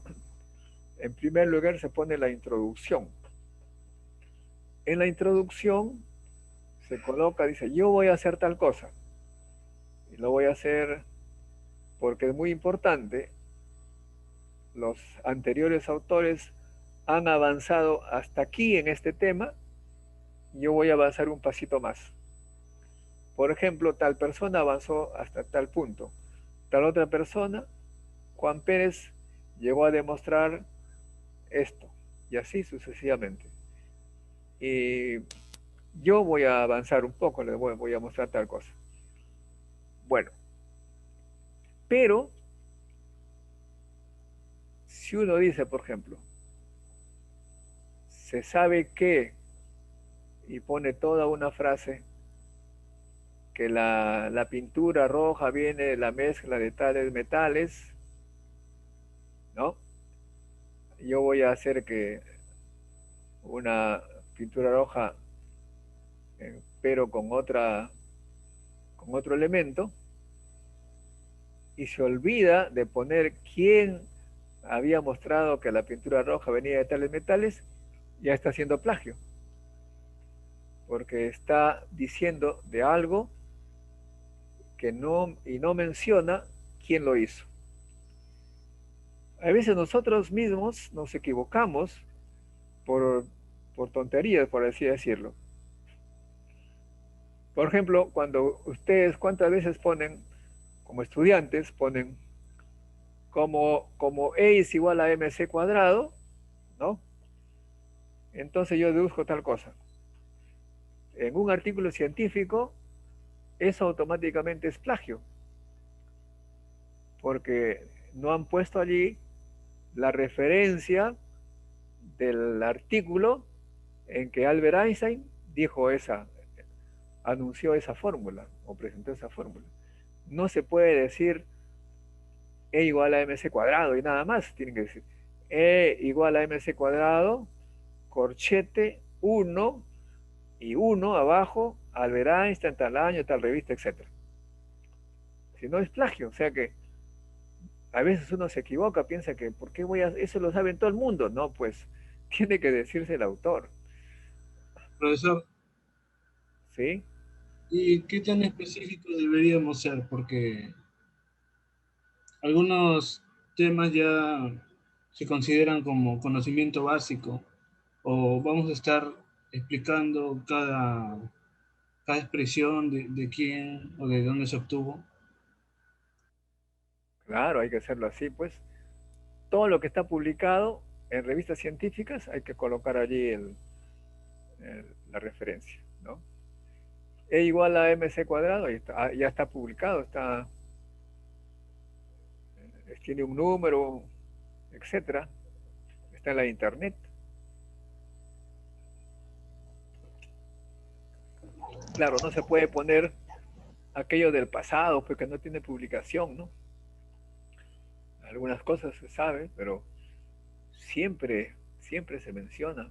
en primer lugar se pone la introducción. En la introducción se coloca, dice, yo voy a hacer tal cosa. Y lo voy a hacer porque es muy importante. Los anteriores autores han avanzado hasta aquí en este tema. Yo voy a avanzar un pasito más. Por ejemplo, tal persona avanzó hasta tal punto. Tal otra persona, Juan Pérez, llegó a demostrar esto. Y así sucesivamente. Y yo voy a avanzar un poco, les voy a mostrar tal cosa. Bueno, pero si uno dice, por ejemplo, se sabe que, y pone toda una frase, que la pintura roja viene de la mezcla de tales metales, ¿no? Yo voy a hacer que una pintura roja, pero con otro elemento, y se olvida de poner quién había mostrado que la pintura roja venía de tales metales, ya está haciendo plagio, porque está diciendo de algo que no menciona quién lo hizo. A veces nosotros mismos nos equivocamos por, por tonterías, por así decirlo. Por ejemplo, cuando ustedes, ¿cuántas veces ponen, como estudiantes, ponen como E es igual a mc cuadrado, ¿no? Entonces yo deduzco tal cosa. En un artículo científico, eso automáticamente es plagio, porque no han puesto allí la referencia del artículo en que Albert Einstein anunció esa fórmula o presentó esa fórmula. No se puede decir E igual a mc cuadrado y nada más, tienen que decir E igual a mc cuadrado, corchete 1 y 1 abajo, Albert Einstein, tal año, tal revista, etc. Si no es plagio, o sea que a veces uno se equivoca, piensa que ¿por qué eso lo sabe todo el mundo? No, pues tiene que decirse el autor, Profesor, ¿sí? ¿y qué tan específico deberíamos ser? Porque algunos temas ya se consideran como conocimiento básico, o vamos a estar explicando cada expresión de quién o de dónde se obtuvo. Claro, hay que hacerlo así, pues. Todo lo que está publicado en revistas científicas hay que colocar allí la referencia, ¿no? E igual a mc cuadrado, ya está publicado, tiene un número, etcétera, está en la internet. Claro, no se puede poner aquello del pasado porque no tiene publicación, ¿no? Algunas cosas se sabe, pero siempre se menciona.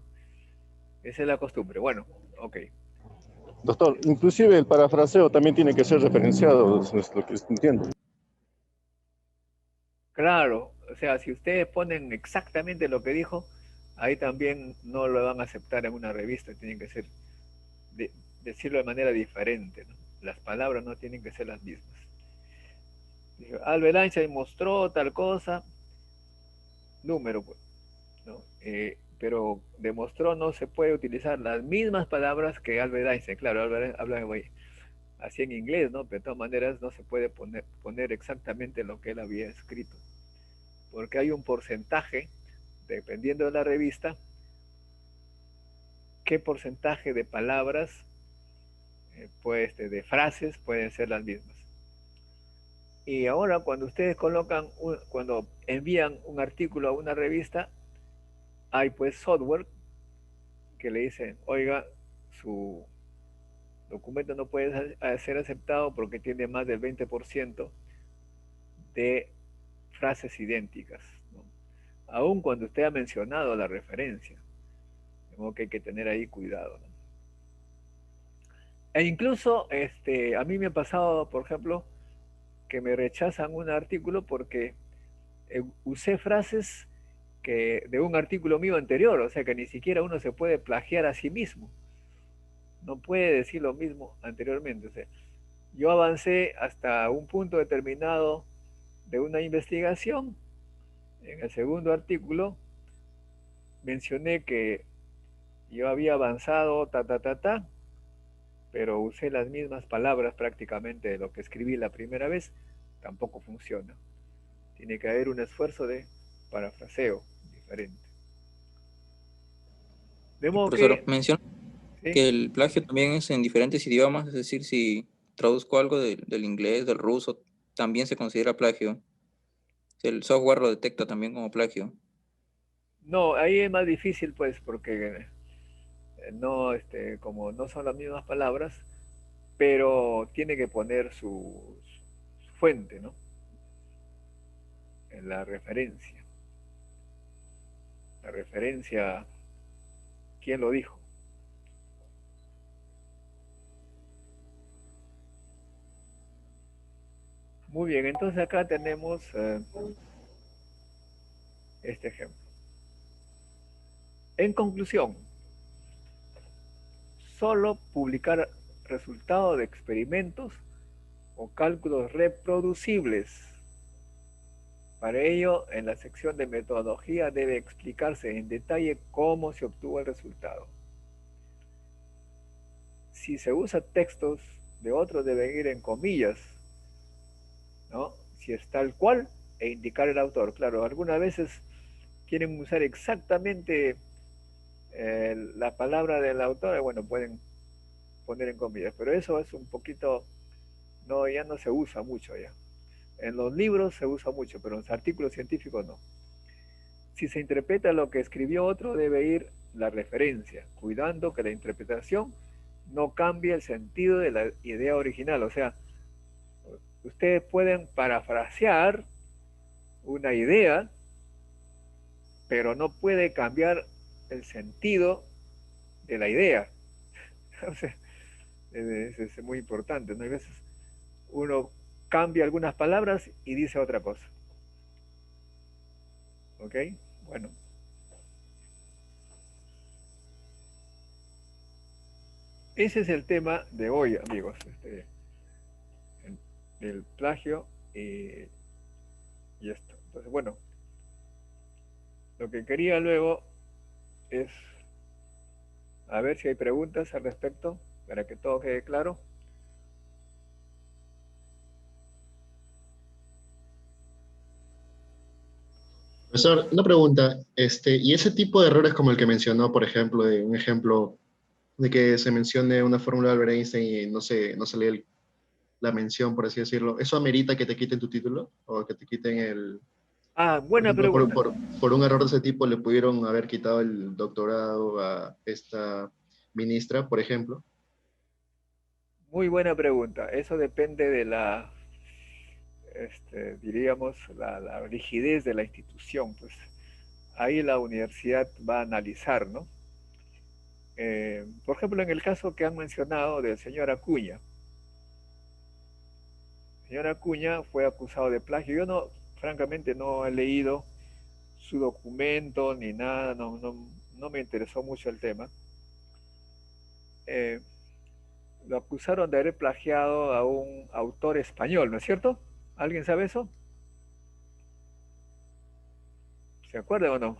Esa es la costumbre. Bueno, ok. Doctor, inclusive el parafraseo también tiene que ser referenciado, es lo que entiendo. Claro, o sea, si ustedes ponen exactamente lo que dijo, ahí también no lo van a aceptar en una revista, tienen que ser, decirlo de manera diferente, ¿no? Las palabras no tienen que ser las mismas. Dijo, Albert Einstein mostró tal cosa, número, pues, ¿no? Pero demostró no se puede utilizar las mismas palabras que Albert Einstein. Claro, Albert habla así en inglés, ¿no? Pero de todas maneras no se puede poner exactamente lo que él había escrito, porque hay un porcentaje, dependiendo de la revista, qué porcentaje de palabras, pues, de frases pueden ser las mismas. Y ahora cuando ustedes cuando envían un artículo a una revista, hay pues software que le dicen, oiga, su documento no puede ser aceptado porque tiene más del 20% de frases idénticas, ¿no? Aun cuando usted ha mencionado la referencia, tengo que hay que tener ahí cuidado, ¿no? E incluso a mí me ha pasado, por ejemplo, que me rechazan un artículo porque usé frases de un artículo mío anterior, o sea que ni siquiera uno se puede plagiar a sí mismo, no puede decir lo mismo anteriormente. O sea, yo avancé hasta un punto determinado de una investigación. En el segundo artículo mencioné que yo había avanzado pero usé las mismas palabras prácticamente de lo que escribí la primera vez, tampoco funciona. Tiene que haber un esfuerzo de parafraseo diferente. De modo Profesor, que, menciona ¿sí? que el plagio también es en diferentes idiomas, es decir, si traduzco algo del inglés, del ruso, también se considera plagio. El software lo detecta también como plagio. No, ahí es más difícil, pues, porque no, como no son las mismas palabras, pero tiene que poner su fuente, ¿no? En la referencia. La referencia, ¿quién lo dijo? Muy bien, entonces acá tenemos este ejemplo. En conclusión, solo publicar resultados de experimentos o cálculos reproducibles Para ello, en la sección de metodología debe explicarse en detalle cómo se obtuvo el resultado. Si se usa textos de otros, deben ir en comillas, ¿no? Si es tal cual, e indicar el autor. Claro, algunas veces quieren usar exactamente la palabra del autor, bueno, pueden poner en comillas, pero eso es un poquito, no, ya no se usa mucho ya. En los libros se usa mucho, pero en los artículos científicos no. Si se interpreta lo que escribió otro, debe ir la referencia, cuidando que la interpretación no cambie el sentido de la idea original. O sea, ustedes pueden parafrasear una idea, pero no puede cambiar el sentido de la idea. O sea, es muy importante, ¿no? Hay veces uno cambia algunas palabras y dice otra cosa. ¿Ok? Bueno. Ese es el tema de hoy, amigos, del plagio y esto. Entonces, bueno, lo que quería luego es a ver si hay preguntas al respecto para que todo quede claro. Profesor, una pregunta, y ese tipo de errores como el que mencionó, por ejemplo, de un ejemplo de que se mencione una fórmula de Albert Einstein y no se lee la mención, por así decirlo, ¿eso amerita que te quiten tu título? ¿O que te quiten el... Ah, buena por ejemplo, pregunta. por un error de ese tipo le pudieron haber quitado el doctorado a esta ministra, por ejemplo? Muy buena pregunta. Eso depende de la, diríamos, la rigidez de la institución. Pues ahí la universidad va a analizar, ¿no? Por ejemplo, en el caso que han mencionado del señor Acuña. El señor Acuña fue acusado de plagio. Yo no, francamente, no he leído su documento ni nada, no me interesó mucho el tema. Lo acusaron de haber plagiado a un autor español, ¿no es cierto? ¿Alguien sabe eso? ¿Se acuerda o no?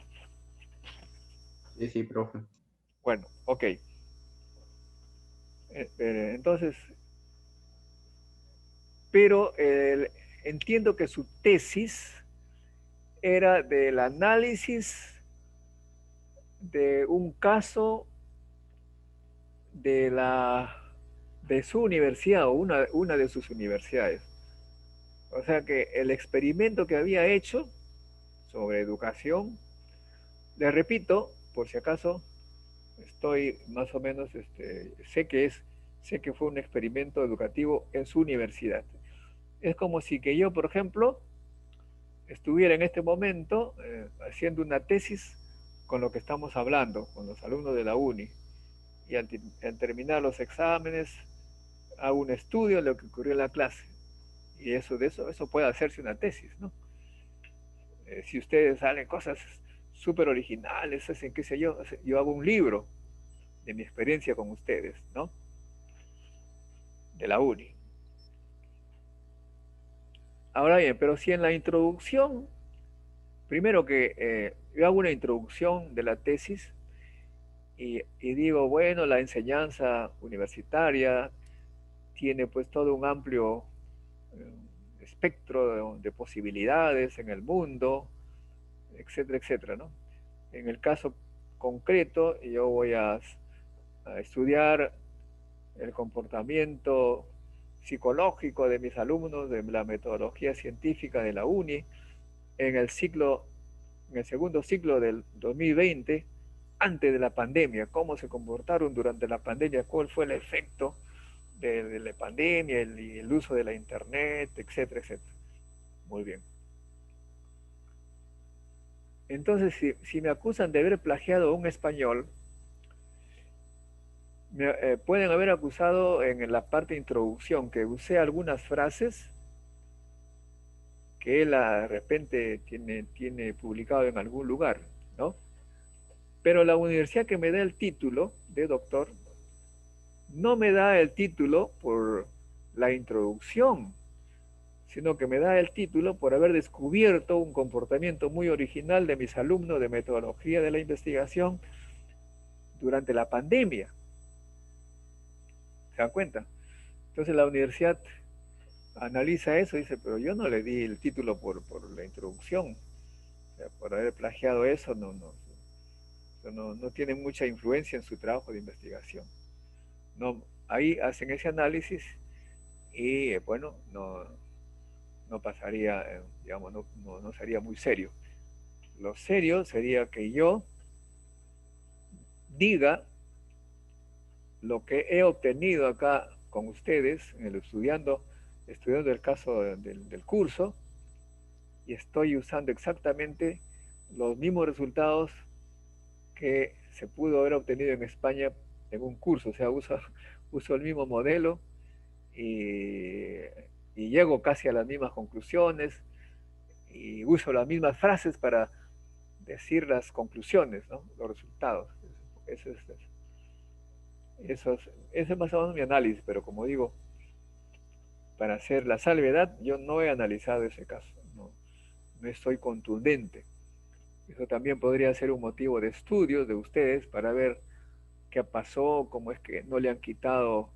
Sí, sí, profe. Bueno, ok. Entonces, pero entiendo que su tesis era del análisis de un caso de su universidad o una de sus universidades. O sea que el experimento que había hecho sobre educación, le repito, por si acaso, estoy más o menos, sé que fue un experimento educativo en su universidad. Es como si que yo, por ejemplo, estuviera en este momento haciendo una tesis con lo que estamos hablando, con los alumnos de la uni, y al terminar los exámenes hago un estudio de lo que ocurrió en la clase, y eso puede hacerse una tesis, ¿no? Si ustedes salen cosas súper originales, hacen qué sé yo hago un libro de mi experiencia con ustedes, ¿no? De la uni. Ahora bien, pero si en la introducción, primero que yo hago una introducción de la tesis y digo, bueno, la enseñanza universitaria tiene pues todo un amplio espectro de posibilidades en el mundo, etcétera, etcétera, ¿no? En el caso concreto, yo voy a estudiar el comportamiento psicológico de mis alumnos de la metodología científica de la UNI en el segundo ciclo del 2020, antes de la pandemia, cómo se comportaron durante la pandemia, cuál fue el efecto de la pandemia, el uso de la internet, etcétera, etcétera. Muy bien. Entonces, si me acusan de haber plagiado a un español, pueden haber acusado en la parte de introducción que usé algunas frases que él de repente tiene publicado en algún lugar, ¿no? Pero la universidad que me da el título de doctor no me da el título por la introducción, sino que me da el título por haber descubierto un comportamiento muy original de mis alumnos de metodología de la investigación durante la pandemia. ¿Se dan cuenta? Entonces la universidad analiza eso y dice, pero yo no le di el título por la introducción. O sea, por haber plagiado eso no tiene mucha influencia en su trabajo de investigación. No, ahí hacen ese análisis y bueno, no pasaría, digamos, no sería muy serio. Lo serio sería que yo diga lo que he obtenido acá con ustedes, estudiando el caso del curso, y estoy usando exactamente los mismos resultados que se pudo haber obtenido en España en un curso. O sea, uso el mismo modelo y llego casi a las mismas conclusiones y uso las mismas frases para decir las conclusiones, ¿no? Los resultados. Ese es más o menos mi análisis, pero como digo, para hacer la salvedad, yo no he analizado ese caso, no estoy contundente. Eso también podría ser un motivo de estudio de ustedes para ver qué pasó, cómo es que no le han quitado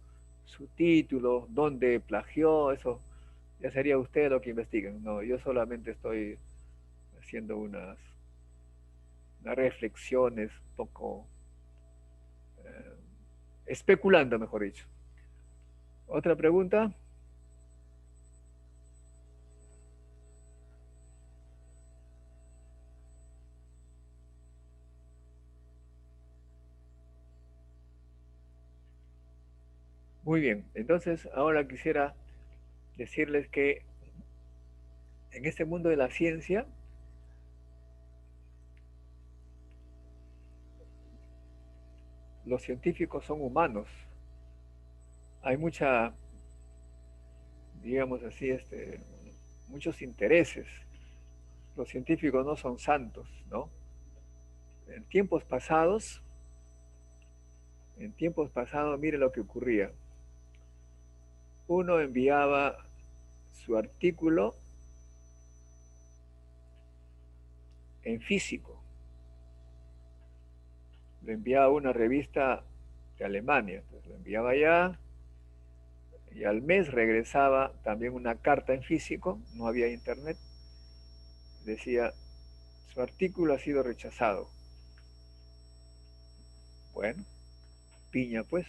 su título, dónde plagió, eso ya sería ustedes lo que investiguen. No, yo solamente estoy haciendo unas reflexiones un poco especulando, mejor dicho. ¿Otra pregunta? Muy bien, entonces ahora quisiera decirles que en este mundo de la ciencia los científicos son humanos. Hay digamos así, muchos intereses. Los científicos no son santos, ¿no? En tiempos pasados, mire lo que ocurría. Uno enviaba su artículo en físico. Lo enviaba a una revista de Alemania. Entonces lo enviaba allá y al mes regresaba también una carta en físico, no había internet. Decía, su artículo ha sido rechazado. Bueno, piña pues.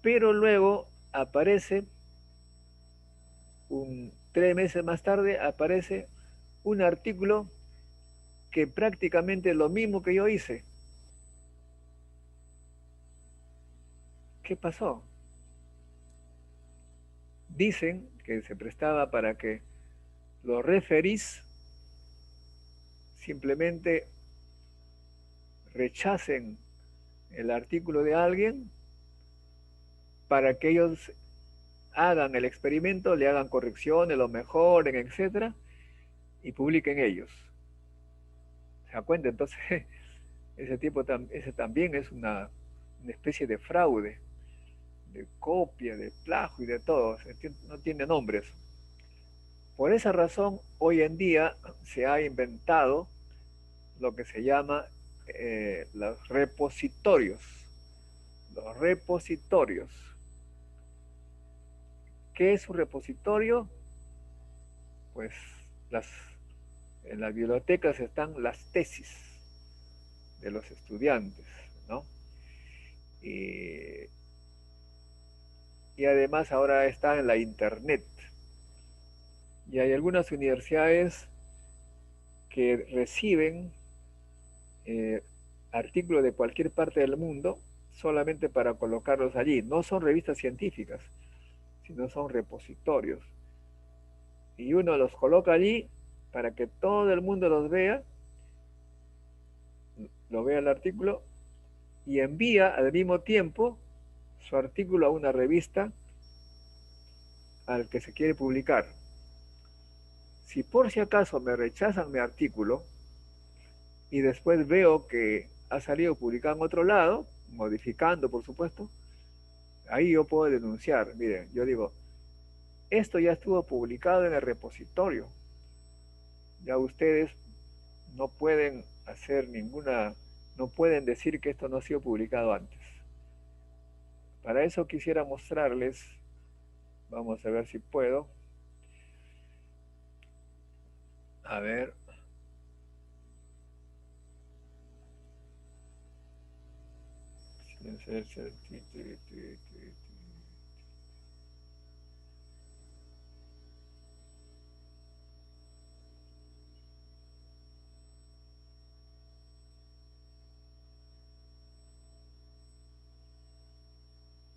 Pero luego aparece, 3 meses más tarde, aparece un artículo que prácticamente es lo mismo que yo hice. ¿Qué pasó? Dicen que se prestaba para que los referís simplemente rechacen el artículo de alguien para que ellos hagan el experimento, le hagan correcciones, lo mejoren, etcétera, y publiquen ellos. ¿Se da cuenta? Entonces, ese también es una especie de fraude, de copia, de plagio y de todo. No tiene nombres. Por esa razón, hoy en día se ha inventado lo que se llama los repositorios. Los repositorios. ¿Qué es un repositorio? Pues en las bibliotecas están las tesis de los estudiantes, ¿no? Y además ahora está en la internet. Y hay algunas universidades que reciben artículos de cualquier parte del mundo solamente para colocarlos allí. No son revistas científicas, sino son repositorios. Y uno los coloca allí para que todo el mundo los vea, lo vea el artículo, y envía al mismo tiempo su artículo a una revista al que se quiere publicar. Si por si acaso me rechazan mi artículo y después veo que ha salido publicado en otro lado, modificando por supuesto, ahí yo puedo denunciar. Miren, yo digo, Esto ya estuvo publicado en el repositorio. Ya ustedes no pueden hacer ninguna, no pueden decir que esto no ha sido publicado antes. Para eso quisiera mostrarles, vamos a ver si puedo. A ver.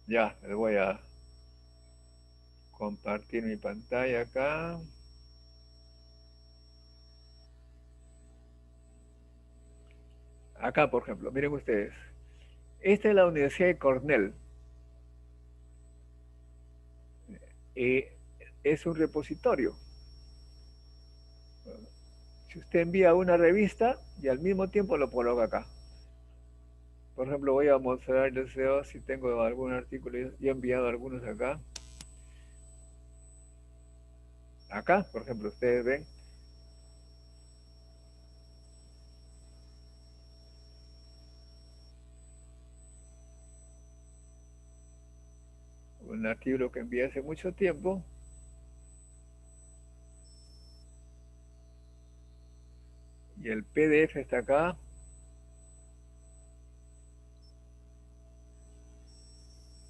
Ya, les voy a compartir mi pantalla acá. Acá, por ejemplo, miren ustedes. Esta es la Universidad de Cornell. Es un repositorio. Si usted envía una revista y al mismo tiempo lo coloca acá. Por ejemplo, voy a mostrarles si tengo algún artículo. Ya he enviado algunos acá. Acá, por ejemplo, ustedes ven. Un artículo que envié hace mucho tiempo. Y el PDF está acá.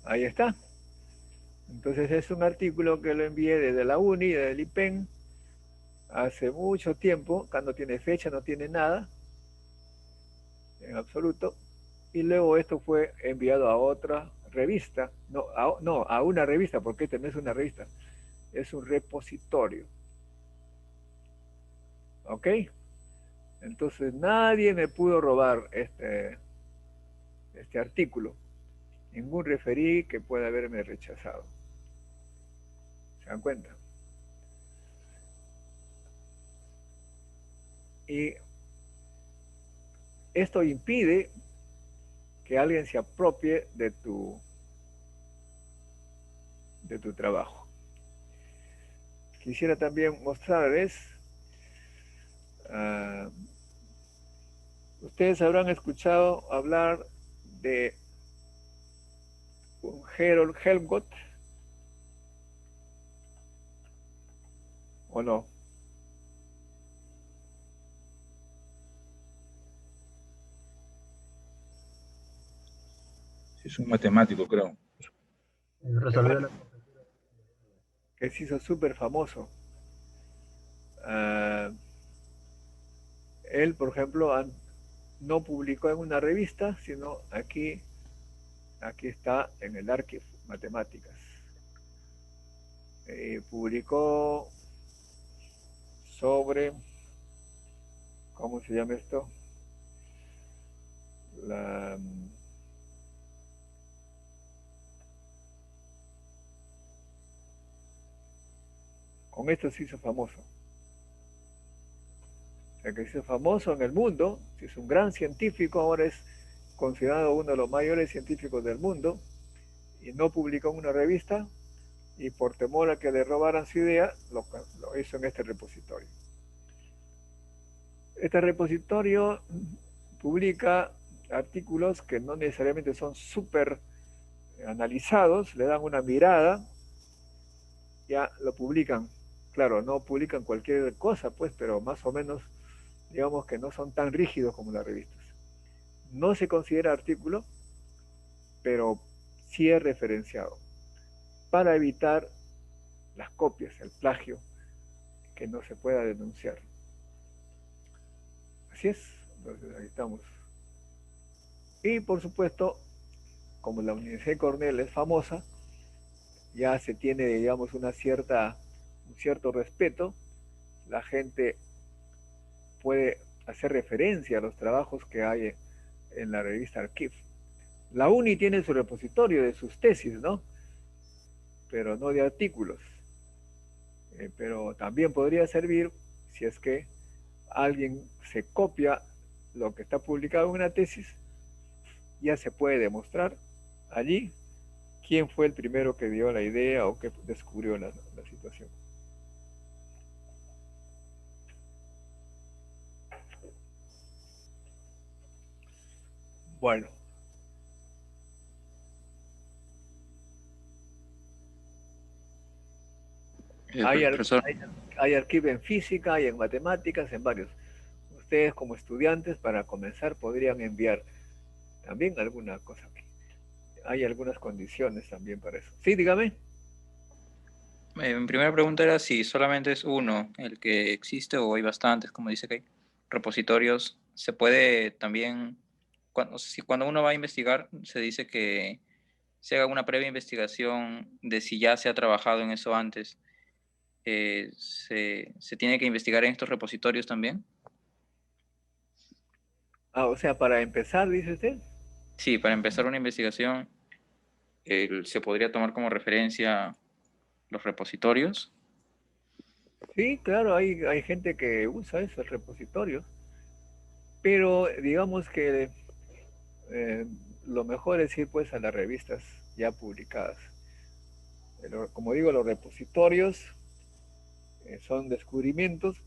Ahí está. Entonces es un artículo que lo envié desde la UNI, desde el IPEN, hace mucho tiempo, que no tiene fecha, no tiene nada, en absoluto. Y luego esto fue enviado a otra revista, no, a una revista, porque este no es una revista, es un repositorio. ¿Ok? Entonces nadie me pudo robar este artículo. Ningún referí que pueda haberme rechazado. ¿Se dan cuenta? Y esto impide que alguien se apropie de tu trabajo. Quisiera también mostrarles, ustedes habrán escuchado hablar de un Harold Helmholtz, ¿o no? Es un matemático, creo. Que se hizo súper famoso. Él, por ejemplo, no publicó en una revista, sino aquí está en el Archive Matemáticas. Publicó sobre, ¿cómo se llama esto? Con esto se hizo famoso. O sea, que se hizo famoso en el mundo, es un gran científico, ahora es considerado uno de los mayores científicos del mundo, y no publicó en una revista, y por temor a que le robaran su idea, lo hizo en este repositorio. Este repositorio publica artículos que no necesariamente son súper analizados, le dan una mirada, ya lo publican. Claro, no publican cualquier cosa, pues, pero más o menos, digamos que no son tan rígidos como las revistas. No se considera artículo, pero sí es referenciado, para evitar las copias, el plagio, que no se pueda denunciar. Así es, entonces ahí estamos. Y por supuesto, como la Universidad de Cornell es famosa, ya se tiene, digamos, un cierto respeto, la gente puede hacer referencia a los trabajos que hay en la revista Archive. La UNI tiene su repositorio de sus tesis, ¿no? Pero no de artículos. Pero también podría servir si es que alguien se copia lo que está publicado en una tesis, ya se puede demostrar allí quién fue el primero que dio la idea o que descubrió la situación. situación. Bueno. Profesor. Hay archivo en física, hay en matemáticas, en varios. Ustedes como estudiantes, para comenzar, podrían enviar también alguna cosa aquí. Hay algunas condiciones también para eso. Sí, dígame. Mi primera pregunta era si solamente es uno el que existe o hay bastantes, como dice que hay repositorios. Se puede también, cuando uno va a investigar, se dice que se haga una previa investigación de si ya se ha trabajado en eso antes. ¿Se tiene que investigar en estos repositorios también? Ah, o sea, para empezar, dice usted. Sí, para empezar una investigación, se podría tomar como referencia los repositorios. Sí, claro, hay gente que usa esos repositorios, pero digamos que lo mejor es ir pues a las revistas ya publicadas. Pero, como digo, los repositorios son descubrimientos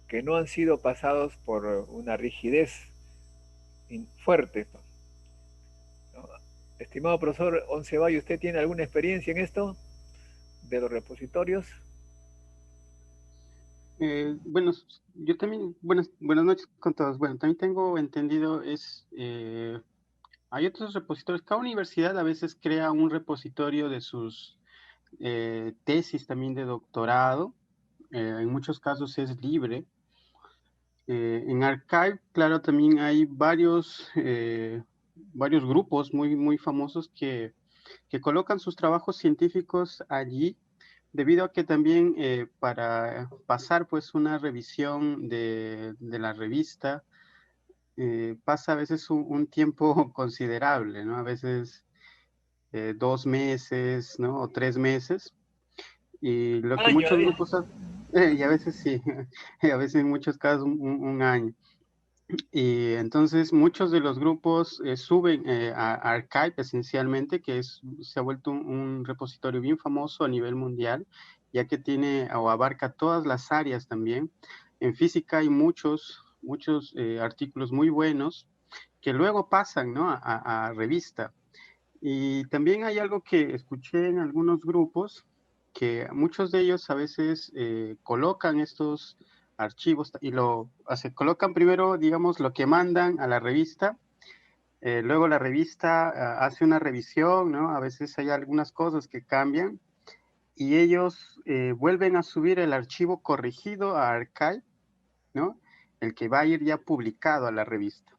que no han sido pasados por una rigidez fuerte. ¿No? Estimado profesor Oncevallo, ¿usted tiene alguna experiencia en esto de los repositorios? Bueno, yo también, buenas noches con todos. Bueno, también tengo entendido, hay otros repositorios. Cada universidad a veces crea un repositorio de sus tesis también de doctorado. En muchos casos es libre. En Archive, claro, también hay varios grupos muy famosos que colocan sus trabajos científicos allí, debido a que también para pasar pues una revisión de la revista pasa a veces un tiempo considerable, ¿no? A veces 2 meses, ¿no? O 3 meses. Y lo que muchos grupos y a veces sí, y a veces en muchos casos un año. Y entonces muchos de los grupos suben a Archive esencialmente, que se ha vuelto un repositorio bien famoso a nivel mundial, ya que tiene o abarca todas las áreas también. En física hay muchos artículos muy buenos que luego pasan, ¿no? a revista. Y también hay algo que escuché en algunos grupos, que muchos de ellos a veces colocan estos archivos y colocan primero, digamos, lo que mandan a la revista, luego la revista hace una revisión, ¿no? A veces hay algunas cosas que cambian y ellos vuelven a subir el archivo corregido a Archive, ¿no? El que va a ir ya publicado a la revista.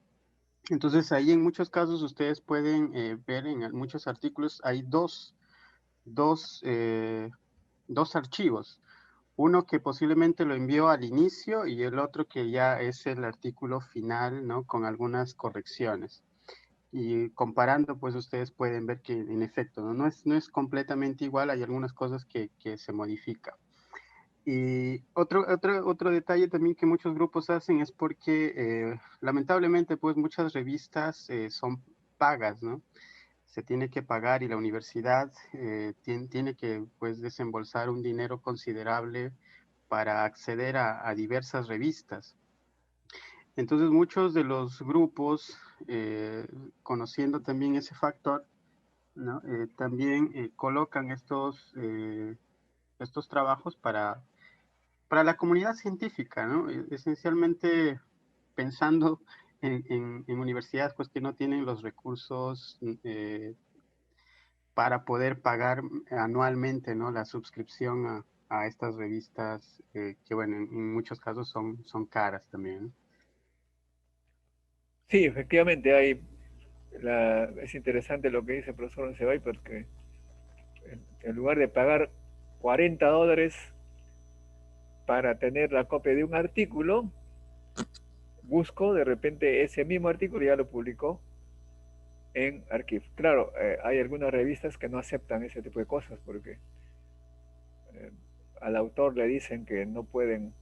Entonces ahí en muchos casos ustedes pueden ver en muchos artículos hay dos archivos. Uno que posiblemente lo envió al inicio y el otro que ya es el artículo final, ¿no? Con algunas correcciones. Y comparando, pues ustedes pueden ver que en efecto no es completamente igual, hay algunas cosas que se modifican. Y otro detalle también que muchos grupos hacen es porque lamentablemente pues muchas revistas son pagas, ¿no? Se tiene que pagar y la universidad tiene que pues desembolsar un dinero considerable para acceder a diversas revistas. Entonces muchos de los grupos, conociendo también ese factor, ¿no? También colocan estos trabajos para la comunidad científica, ¿no? Esencialmente pensando en universidades pues, que no tienen los recursos para poder pagar anualmente, ¿no? La suscripción a estas revistas que, bueno, en muchos casos son caras también, ¿no? Sí, efectivamente es interesante lo que dice el profesor Oncevay, porque en lugar de pagar $40 para tener la copia de un artículo, busco de repente ese mismo artículo y ya lo publicó en Archive. Claro, hay algunas revistas que no aceptan ese tipo de cosas porque al autor le dicen que no pueden,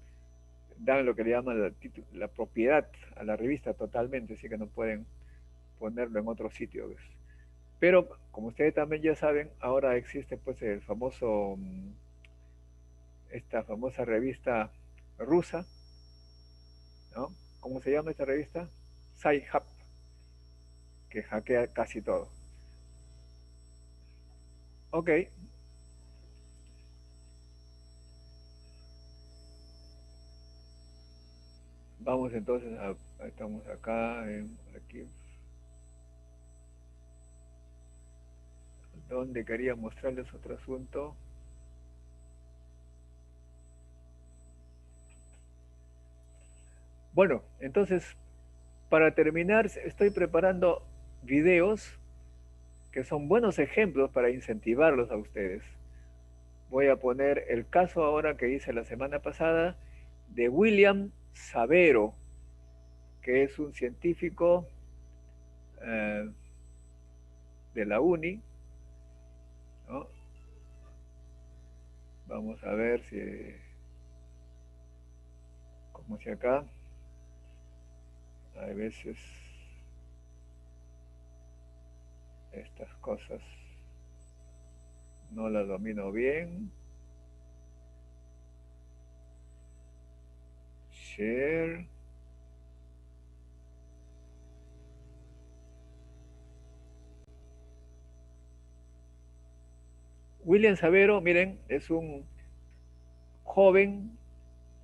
dan lo que le llaman la propiedad a la revista totalmente, así que no pueden ponerlo en otro sitio. ¿Ves? Pero como ustedes también ya saben, ahora existe pues el famoso esta famosa revista rusa, ¿no? ¿Cómo se llama esta revista? Sci-Hub, que hackea casi todo. Ok. Vamos entonces estamos acá, aquí. Donde quería mostrarles otro asunto. Bueno, entonces, para terminar, estoy preparando videos que son buenos ejemplos para incentivarlos a ustedes. Voy a poner el caso ahora que hice la semana pasada de William Sabero, que es un científico de la UNI, ¿no? Vamos a ver si, como si acá, hay veces estas cosas no las domino bien. Share. William Sabero, miren, es un joven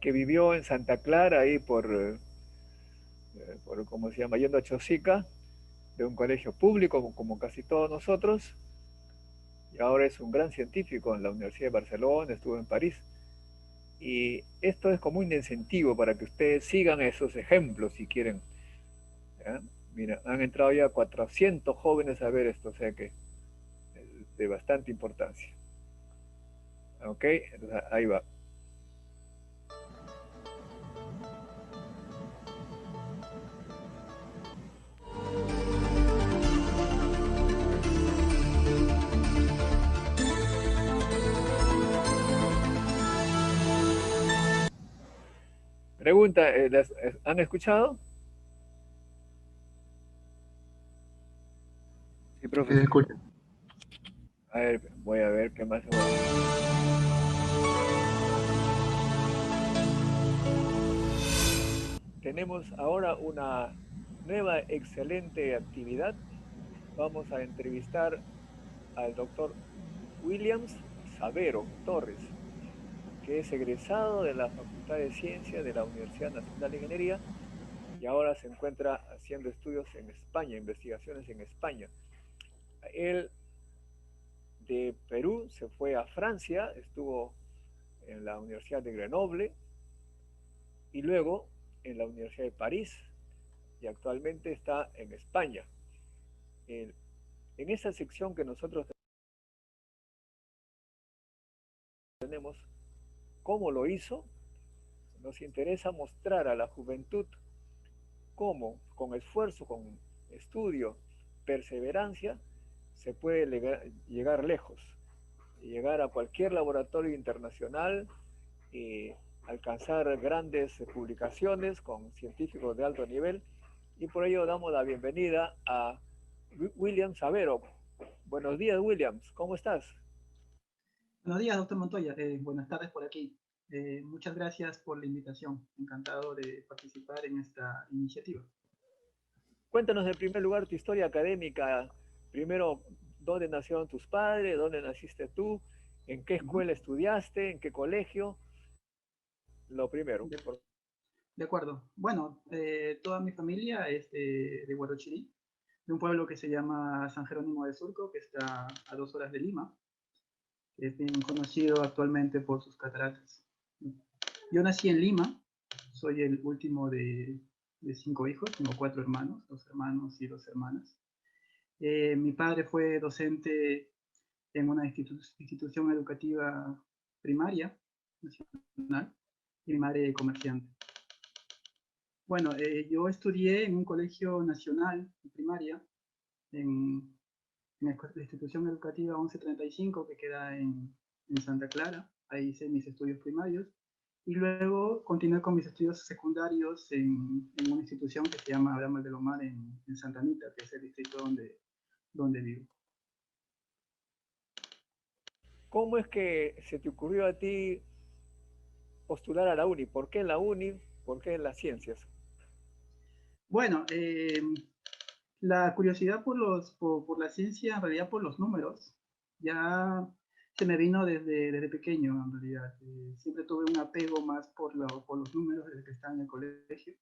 que vivió en Santa Clara, ahí por ¿cómo se llama? Yendo a Chosica, de un colegio público, como casi todos nosotros, y ahora es un gran científico en la Universidad de Barcelona, estuvo en París. Y esto es como un incentivo para que ustedes sigan esos ejemplos si quieren. ¿Ya? Mira, han entrado ya 400 jóvenes a ver esto, o sea que es de bastante importancia. Ok, entonces ahí va. Pregunta, ¿han escuchado? Sí, profe. Escucha. A ver, voy a ver qué más. Tenemos ahora una nueva excelente actividad. Vamos a entrevistar al doctor Williams Sabero Torres, que es egresado de la Facultad de Ciencias de la Universidad Nacional de Ingeniería y ahora se encuentra haciendo estudios en España, investigaciones en España. Él de Perú se fue a Francia, estuvo en la Universidad de Grenoble y luego en la Universidad de París y actualmente está en España. En esa sección que nosotros tenemos, cómo lo hizo, nos interesa mostrar a la juventud cómo con esfuerzo, con estudio, perseverancia, se puede llegar lejos, llegar a cualquier laboratorio internacional y alcanzar grandes publicaciones con científicos de alto nivel. Y por ello damos la bienvenida a William Sabero. Buenos días, Williams, ¿cómo estás? Buenos días, doctor Montoya. Buenas tardes por aquí. Muchas gracias por la invitación. Encantado de participar en esta iniciativa. Cuéntanos en primer lugar tu historia académica. Primero, ¿dónde nacieron tus padres? ¿Dónde naciste tú? ¿En qué escuela estudiaste? ¿En qué colegio? Lo primero. De acuerdo. Bueno, toda mi familia es de Huarochirí, de un pueblo que se llama San Jerónimo de Surco, que está a 2 horas de Lima. Es bien conocido actualmente por sus cataratas. Yo nací en Lima, soy el último de 5 hijos, tengo 4 hermanos, 2 hermanos y 2 hermanas. Mi padre fue docente en una institución educativa primaria nacional y mi madre comerciante. Bueno, yo estudié en un colegio nacional de primaria, en la institución educativa 1135 que queda en Santa Clara. Ahí hice mis estudios primarios y luego continué con mis estudios secundarios en una institución que se llama Abraham de Lomar en Santa Anita, que es el distrito donde vivo. ¿Cómo es que se te ocurrió a ti postular a la UNI? ¿Por qué la UNI? ¿Por qué las ciencias? Bueno, la curiosidad por la ciencia, en realidad por los números, ya se me vino desde pequeño, en realidad. Siempre tuve un apego más por los números desde que estaba en el colegio.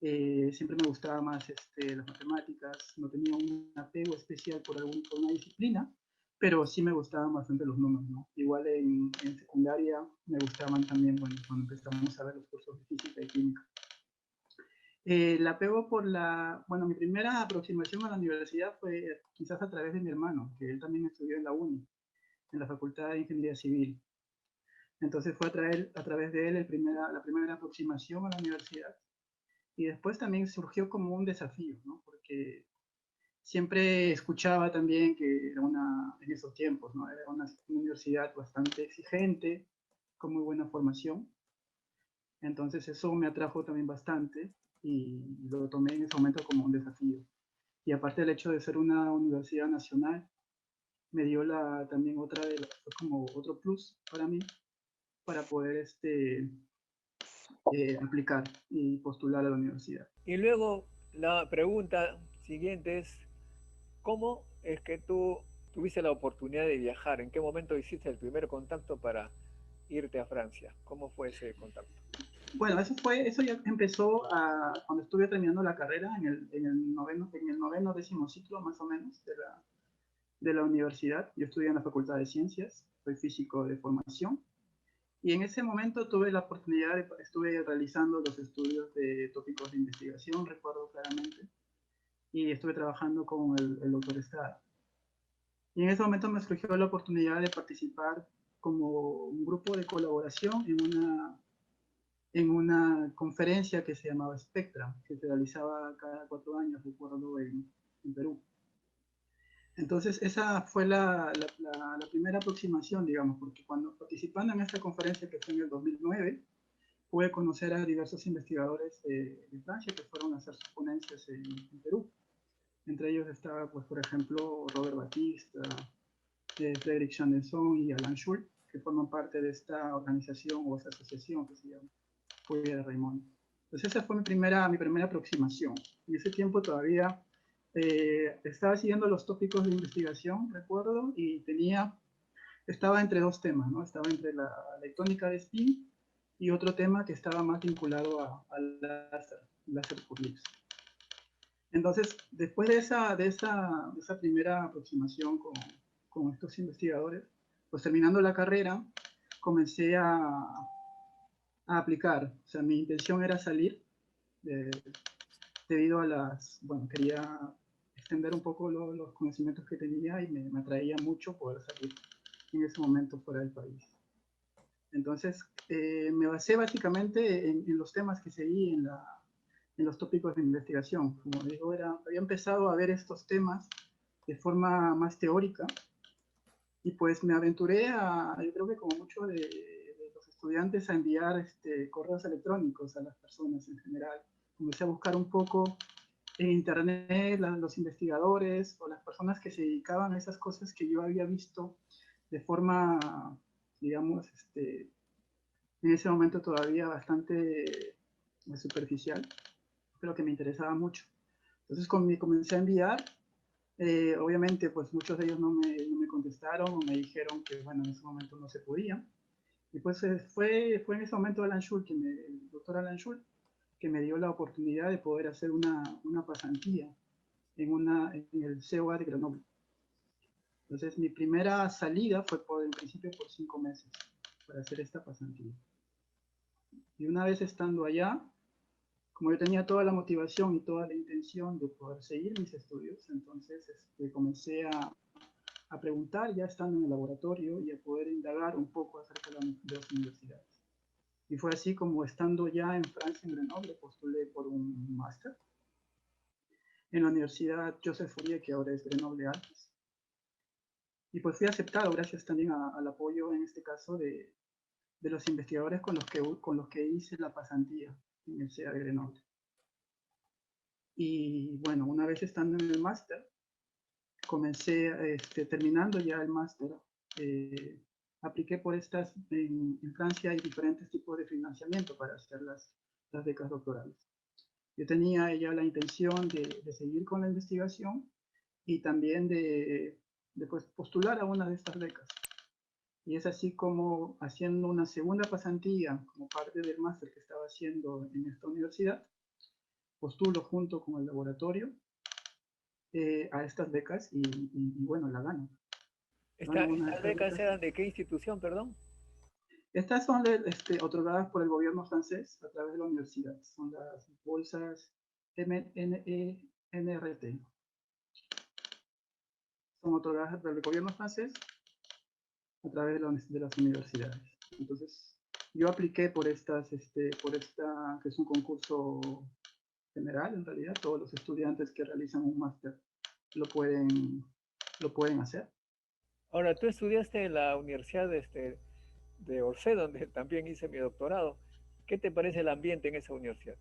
Siempre me gustaba más las matemáticas, no tenía un apego especial por una disciplina, pero sí me gustaban bastante los números, ¿no? Igual en secundaria me gustaban también, bueno, cuando empezamos a ver los cursos de física y química. El apego bueno, mi primera aproximación a la universidad fue quizás a través de mi hermano, que él también estudió en la UNI, en la Facultad de Ingeniería Civil. Entonces fue a través de él la primera aproximación a la universidad. Y después también surgió como un desafío, ¿no? Porque siempre escuchaba también que era en esos tiempos, ¿no? Era una universidad bastante exigente, con muy buena formación. Entonces eso me atrajo también bastante y lo tomé en ese momento como un desafío. Y aparte del hecho de ser una universidad nacional, me dio también fue como otro plus para mí, para poder aplicar y postular a la universidad. Y luego la pregunta siguiente es, ¿cómo es que tú tuviste la oportunidad de viajar? ¿En qué momento hiciste el primer contacto para irte a Francia? ¿Cómo fue ese contacto? Bueno, eso ya empezó cuando estuve terminando la carrera en el noveno décimo ciclo más o menos de la universidad. Yo estudié en la Facultad de Ciencias, soy físico de formación. Y en ese momento tuve la oportunidad estuve realizando los estudios de tópicos de investigación, recuerdo claramente, y estuve trabajando con el doctor Estrada. Y en ese momento me surgió la oportunidad de participar como un grupo de colaboración en una conferencia que se llamaba Spectra, que se realizaba cada 4 años, recuerdo, en Perú. Entonces, esa fue la primera aproximación, digamos, porque cuando participando en esta conferencia que fue en el 2009, pude conocer a diversos investigadores de Francia que fueron a hacer sus ponencias en Perú. Entre ellos estaba, pues, por ejemplo, Robert Batista, Frédéric Chandesson y Alain Schul, que forman parte de esta organización o esta asociación que se llama Puebla de Raymond. Entonces esa fue mi primera aproximación. En ese tiempo todavía estaba siguiendo los tópicos de investigación, recuerdo, y estaba entre dos temas, ¿no? Estaba entre la electrónica de spin y otro tema que estaba más vinculado al láser por Lips. Entonces, después de esa primera aproximación con estos investigadores, pues terminando la carrera, comencé a aplicar. O sea, mi intención era salir debido a bueno, quería extender un poco los conocimientos que tenía y me atraía mucho poder salir en ese momento fuera del país. Entonces, me basé básicamente en los temas que seguí en los tópicos de investigación. Como digo, había empezado a ver estos temas de forma más teórica y pues me aventuré yo creo que como muchos de los estudiantes, a enviar correos electrónicos a las personas en general. Comencé a buscar un poco en internet los investigadores o las personas que se dedicaban a esas cosas que yo había visto de forma, digamos, en ese momento todavía bastante superficial, pero que me interesaba mucho. Entonces comencé a enviar, obviamente pues muchos de ellos no me contestaron o me dijeron que bueno, en ese momento no se podía. Y pues fue en ese momento el doctor Alain Schul, que me dio la oportunidad de poder hacer una pasantía en el COA de Grenoble. Entonces mi primera salida fue en principio por 5 meses para hacer esta pasantía. Y una vez estando allá, como yo tenía toda la motivación y toda la intención de poder seguir mis estudios, entonces comencé a preguntar ya estando en el laboratorio y a poder indagar un poco acerca de las universidades. Y fue así como estando ya en Francia, en Grenoble, postulé por un máster en la Universidad Joseph Fourier, que ahora es Grenoble Alpes. Y pues fui aceptado gracias también al apoyo, en este caso, de los investigadores con los que hice la pasantía en el CEA de Grenoble. Y bueno, una vez estando en el máster, comencé, terminando ya el máster, apliqué por estas, en Francia hay diferentes tipos de financiamiento para hacer las becas doctorales. Yo tenía ya la intención de seguir con la investigación y también de pues, postular a una de estas becas. Y es así como, haciendo una segunda pasantía como parte del máster que estaba haciendo en esta universidad, postulo junto con el laboratorio a estas becas y bueno, la gano. ¿Estas becas eran de qué institución, perdón? Estas son otorgadas por el gobierno francés a través de la universidad. Son las bolsas NRT. Son otorgadas por el gobierno francés a través de las universidades. Entonces, yo apliqué por esta, que es un concurso general, en realidad. Todos los estudiantes que realizan un máster lo pueden hacer. Ahora, tú estudiaste en la Universidad de Orsay, donde también hice mi doctorado. ¿Qué te parece el ambiente en esa universidad?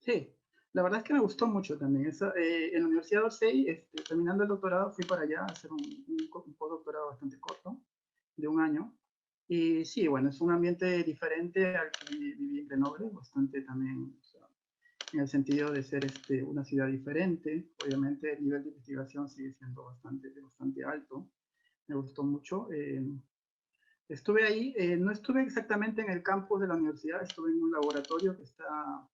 Sí, la verdad es que me gustó mucho también. En la Universidad de Orsay, terminando el doctorado, fui para allá a hacer un postdoctorado bastante corto, de 1 año. Y sí, bueno, es un ambiente diferente al que viví en Grenoble, bastante también, o sea, en el sentido de ser una ciudad diferente. Obviamente el nivel de investigación sigue siendo bastante alto. Me gustó mucho. Estuve ahí, no estuve exactamente en el campus de la universidad, estuve en un laboratorio que está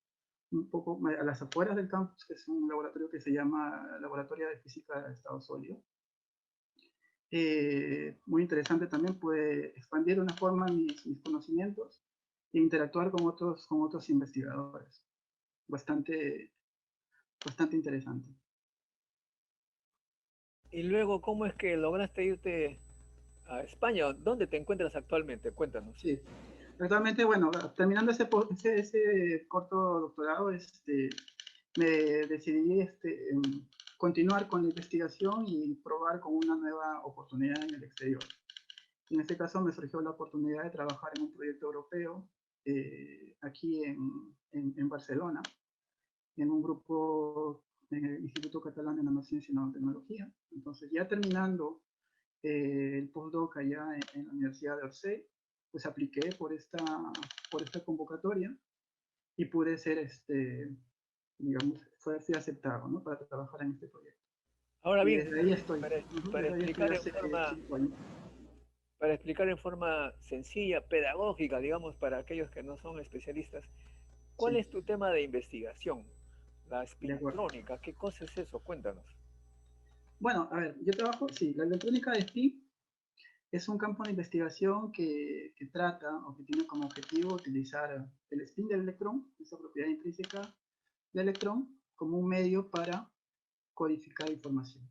un poco a las afueras del campus, que es un laboratorio que se llama Laboratorio de Física de Estado Sólido. Muy interesante también, pude expandir de una forma mis conocimientos e interactuar con otros investigadores. Bastante interesante. Y luego, ¿cómo es que lograste irte a España? ¿Dónde te encuentras actualmente? Cuéntanos. Sí, actualmente, bueno, terminando ese corto doctorado, me decidí continuar con la investigación y probar con una nueva oportunidad en el exterior. En este caso me surgió la oportunidad de trabajar en un proyecto europeo aquí en Barcelona, en un grupo en el Instituto Catalán de Nanociencia y Nanotecnología. Entonces, ya terminando el postdoc allá en la Universidad de Orsay, pues apliqué por esta convocatoria y pude ser, digamos, fui aceptado, ¿no? Para trabajar en este proyecto. Ahora Y bien, desde ahí estoy. para explicar en forma sencilla, pedagógica, digamos, para aquellos que no son especialistas, ¿cuál es tu tema de investigación? La espintrónica, ¿qué cosa es eso? Cuéntanos. Bueno, a ver, yo trabajo, sí, la electrónica de spin es un campo de investigación que trata o que tiene como objetivo utilizar el spin del electrón, esa propiedad intrínseca del electrón, como un medio para codificar información.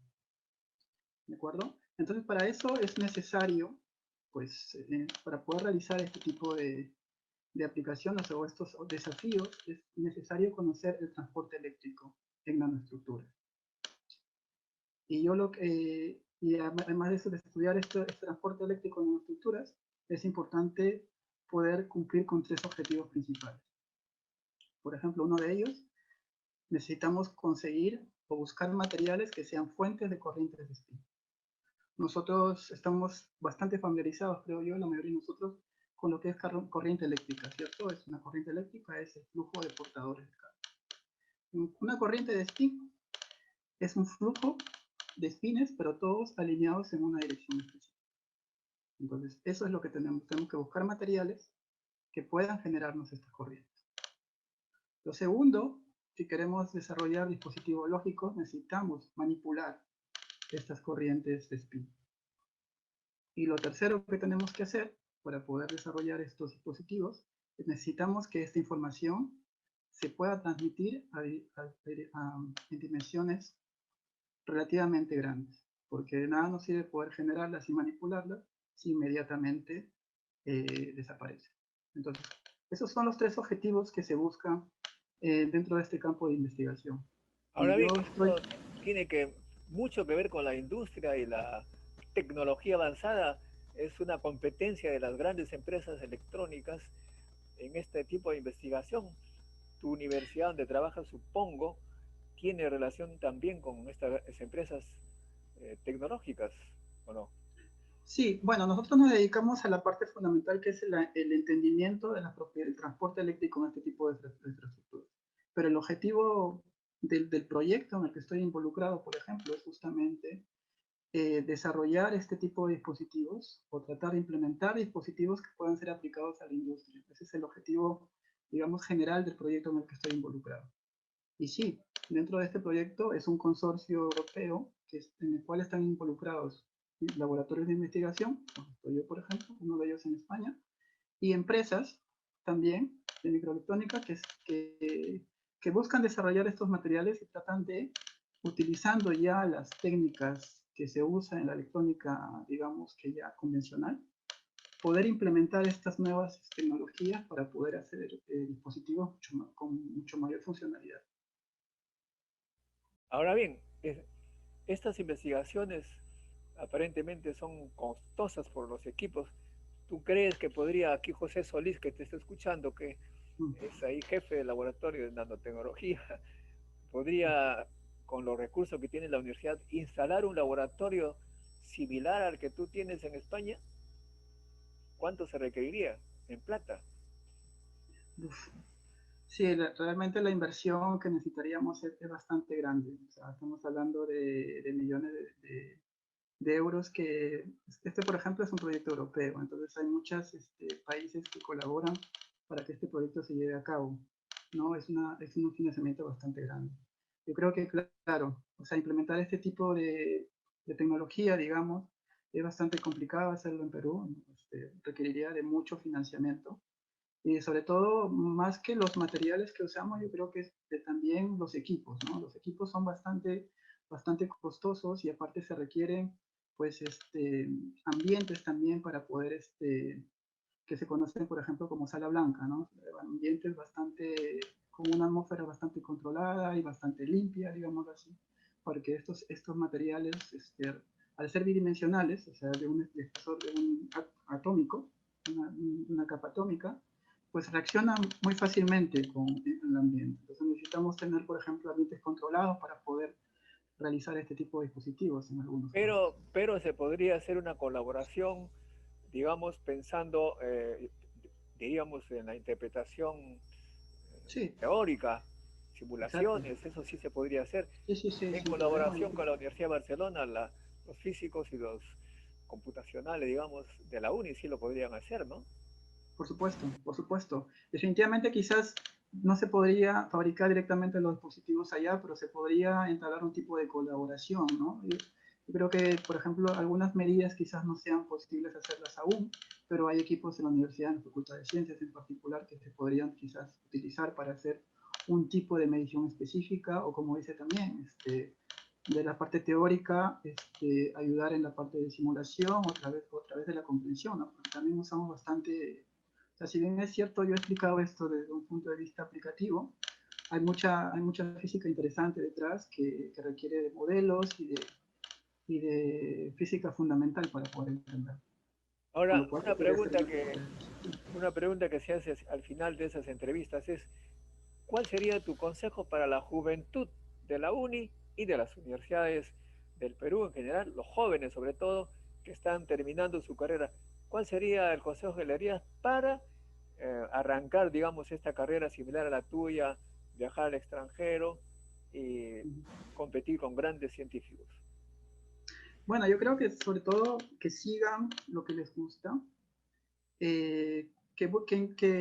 ¿De acuerdo? Entonces, para eso es necesario, pues, para poder realizar este tipo de aplicaciones o estos desafíos, es necesario conocer el transporte eléctrico en nanoestructuras. Y además de eso, de estudiar este transporte eléctrico en nanoestructuras, es importante poder cumplir con 3 objetivos principales. Por ejemplo, uno de ellos, necesitamos conseguir o buscar materiales que sean fuentes de corrientes de spin. Nosotros estamos bastante familiarizados, creo yo, la mayoría de nosotros, con lo que es corriente eléctrica, ¿cierto? Es una corriente eléctrica, es el flujo de portadores de carga. Una corriente de spin es un flujo de spines, pero todos alineados en una dirección específica. Entonces, eso es lo que tenemos que buscar materiales que puedan generarnos estas corrientes. Lo segundo, si queremos desarrollar dispositivos lógicos, necesitamos manipular estas corrientes de spin. Y lo tercero que tenemos que hacer para poder desarrollar estos dispositivos, es necesitamos que esta información se pueda transmitir en dimensiones relativamente grandes, porque de nada nos sirve poder generarlas y manipularlas si inmediatamente desaparece. Entonces, esos son los 3 objetivos que se buscan dentro de este campo de investigación. Ahora bien, esto tiene mucho que ver con la industria y la tecnología avanzada. Es una competencia de las grandes empresas electrónicas en este tipo de investigación. Tu universidad donde trabajas, supongo, tiene relación también con estas empresas tecnológicas, ¿o no? Sí, bueno, nosotros nos dedicamos a la parte fundamental que es el entendimiento de del transporte eléctrico en este tipo de infraestructuras. Pero el objetivo del proyecto en el que estoy involucrado, por ejemplo, es justamente desarrollar este tipo de dispositivos o tratar de implementar dispositivos que puedan ser aplicados a la industria. Ese es el objetivo, digamos, general del proyecto en el que estoy involucrado. Y sí, dentro de este proyecto es un consorcio europeo en el cual están involucrados laboratorios de investigación, como estoy yo, por ejemplo, uno de ellos en España, y empresas también de microelectrónica que buscan desarrollar estos materiales y tratan de, utilizando ya las técnicas que se usan en la electrónica, digamos que ya convencional, poder implementar estas nuevas tecnologías para poder hacer dispositivos con mucho mayor funcionalidad. Ahora bien, estas investigaciones aparentemente son costosas por los equipos. ¿Tú crees que podría, aquí José Solís, que te está escuchando, que es ahí jefe del laboratorio de nanotecnología, podría, con los recursos que tiene la universidad, instalar un laboratorio similar al que tú tienes en España? ¿Cuánto se requeriría en plata? Uf. Sí, realmente la inversión que necesitaríamos es bastante grande. O sea, estamos hablando de millones de euros que, por ejemplo, es un proyecto europeo. Entonces hay muchos países que colaboran para que este proyecto se lleve a cabo. ¿No? Es un financiamiento bastante grande. Yo creo que, claro, o sea, implementar este tipo de tecnología, digamos, es bastante complicado hacerlo en Perú. Requeriría de mucho financiamiento. Y sobre todo, más que los materiales que usamos, yo creo que también los equipos, ¿no? Los equipos son bastante costosos y aparte se requieren, pues, ambientes también para poder, que se conocen, por ejemplo, como sala blanca, ¿no? Ambientes con una atmósfera bastante controlada y bastante limpia, digamos así, porque estos materiales, al ser bidimensionales, o sea, de un espesor de un atómico, una capa atómica, pues reaccionan muy fácilmente con el ambiente. Entonces necesitamos tener, por ejemplo, ambientes controlados para poder realizar este tipo de dispositivos en algunos casos. Pero se podría hacer una colaboración, digamos, pensando, diríamos, en la interpretación teórica, simulaciones, exacto. Eso sí se podría hacer. Sí, en colaboración con la Universidad de Barcelona, los físicos y los computacionales, digamos, de la UNI sí lo podrían hacer, ¿no? Por supuesto, por supuesto. Definitivamente quizás no se podría fabricar directamente los dispositivos allá, pero se podría entablar un tipo de colaboración, ¿no? Yo creo que, por ejemplo, algunas medidas quizás no sean posibles hacerlas aún, pero hay equipos en la universidad, en la Facultad de Ciencias en particular, que se podrían quizás utilizar para hacer un tipo de medición específica, o como dice también, de la parte teórica, ayudar en la parte de simulación, otra vez de la comprensión, ¿no? Porque también usamos bastante. O sea, si bien es cierto, yo he explicado esto desde un punto de vista aplicativo, hay mucha física interesante detrás que requiere de modelos y de física fundamental para poder entender. Ahora, una pregunta que se hace al final de esas entrevistas es, ¿cuál sería tu consejo para la juventud de la UNI y de las universidades del Perú en general, los jóvenes sobre todo, que están terminando su carrera? ¿Cuál sería el consejo que le darías para arrancar, digamos, esta carrera similar a la tuya, viajar al extranjero y competir con grandes científicos? Bueno, yo creo que sobre todo que sigan lo que les gusta, que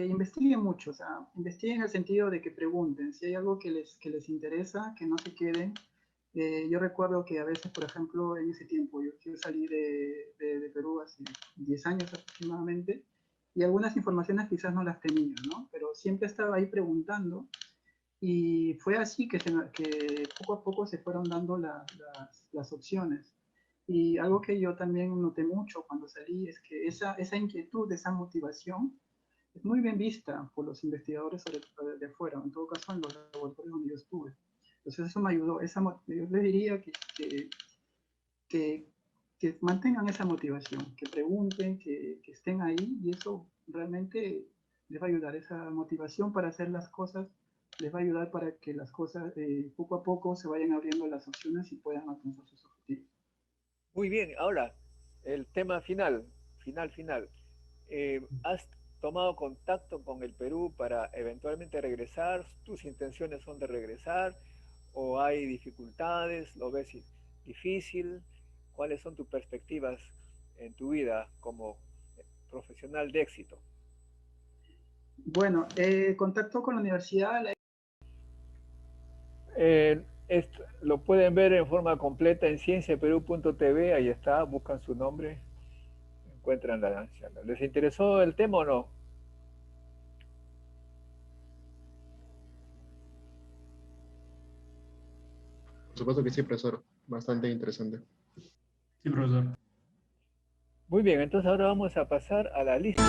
investiguen mucho, o sea, investiguen en el sentido de que pregunten, si hay algo que les interesa, que no se queden. Yo recuerdo que a veces, por ejemplo, en ese tiempo, yo salí de Perú hace 10 años aproximadamente, y algunas informaciones quizás no las tenía, ¿no? Pero siempre estaba ahí preguntando, y fue así que poco a poco se fueron dando las opciones. Y algo que yo también noté mucho cuando salí es que esa inquietud, esa motivación, es muy bien vista por los investigadores de afuera, en todo caso en los laboratorios donde yo estuve. Entonces eso me ayudó. Yo les diría que mantengan esa motivación, que pregunten, que estén ahí, y eso realmente les va a ayudar. Esa motivación para hacer las cosas les va a ayudar para que las cosas poco a poco se vayan abriendo las opciones y puedan alcanzar sus objetivos. Muy bien, ahora, el tema final. ¿Has tomado contacto con el Perú para eventualmente regresar? ¿Tus intenciones son de regresar? ¿O hay dificultades? ¿Lo ves difícil? ¿Cuáles son tus perspectivas en tu vida como profesional de éxito? Bueno, contacto con la universidad. Lo pueden ver en forma completa en cienciaperú.tv, ahí está, buscan su nombre, encuentran la charla. ¿Les interesó el tema o no? Por supuesto que sí, profesor. Bastante interesante. Sí, profesor. Muy bien, entonces ahora vamos a pasar a la lista.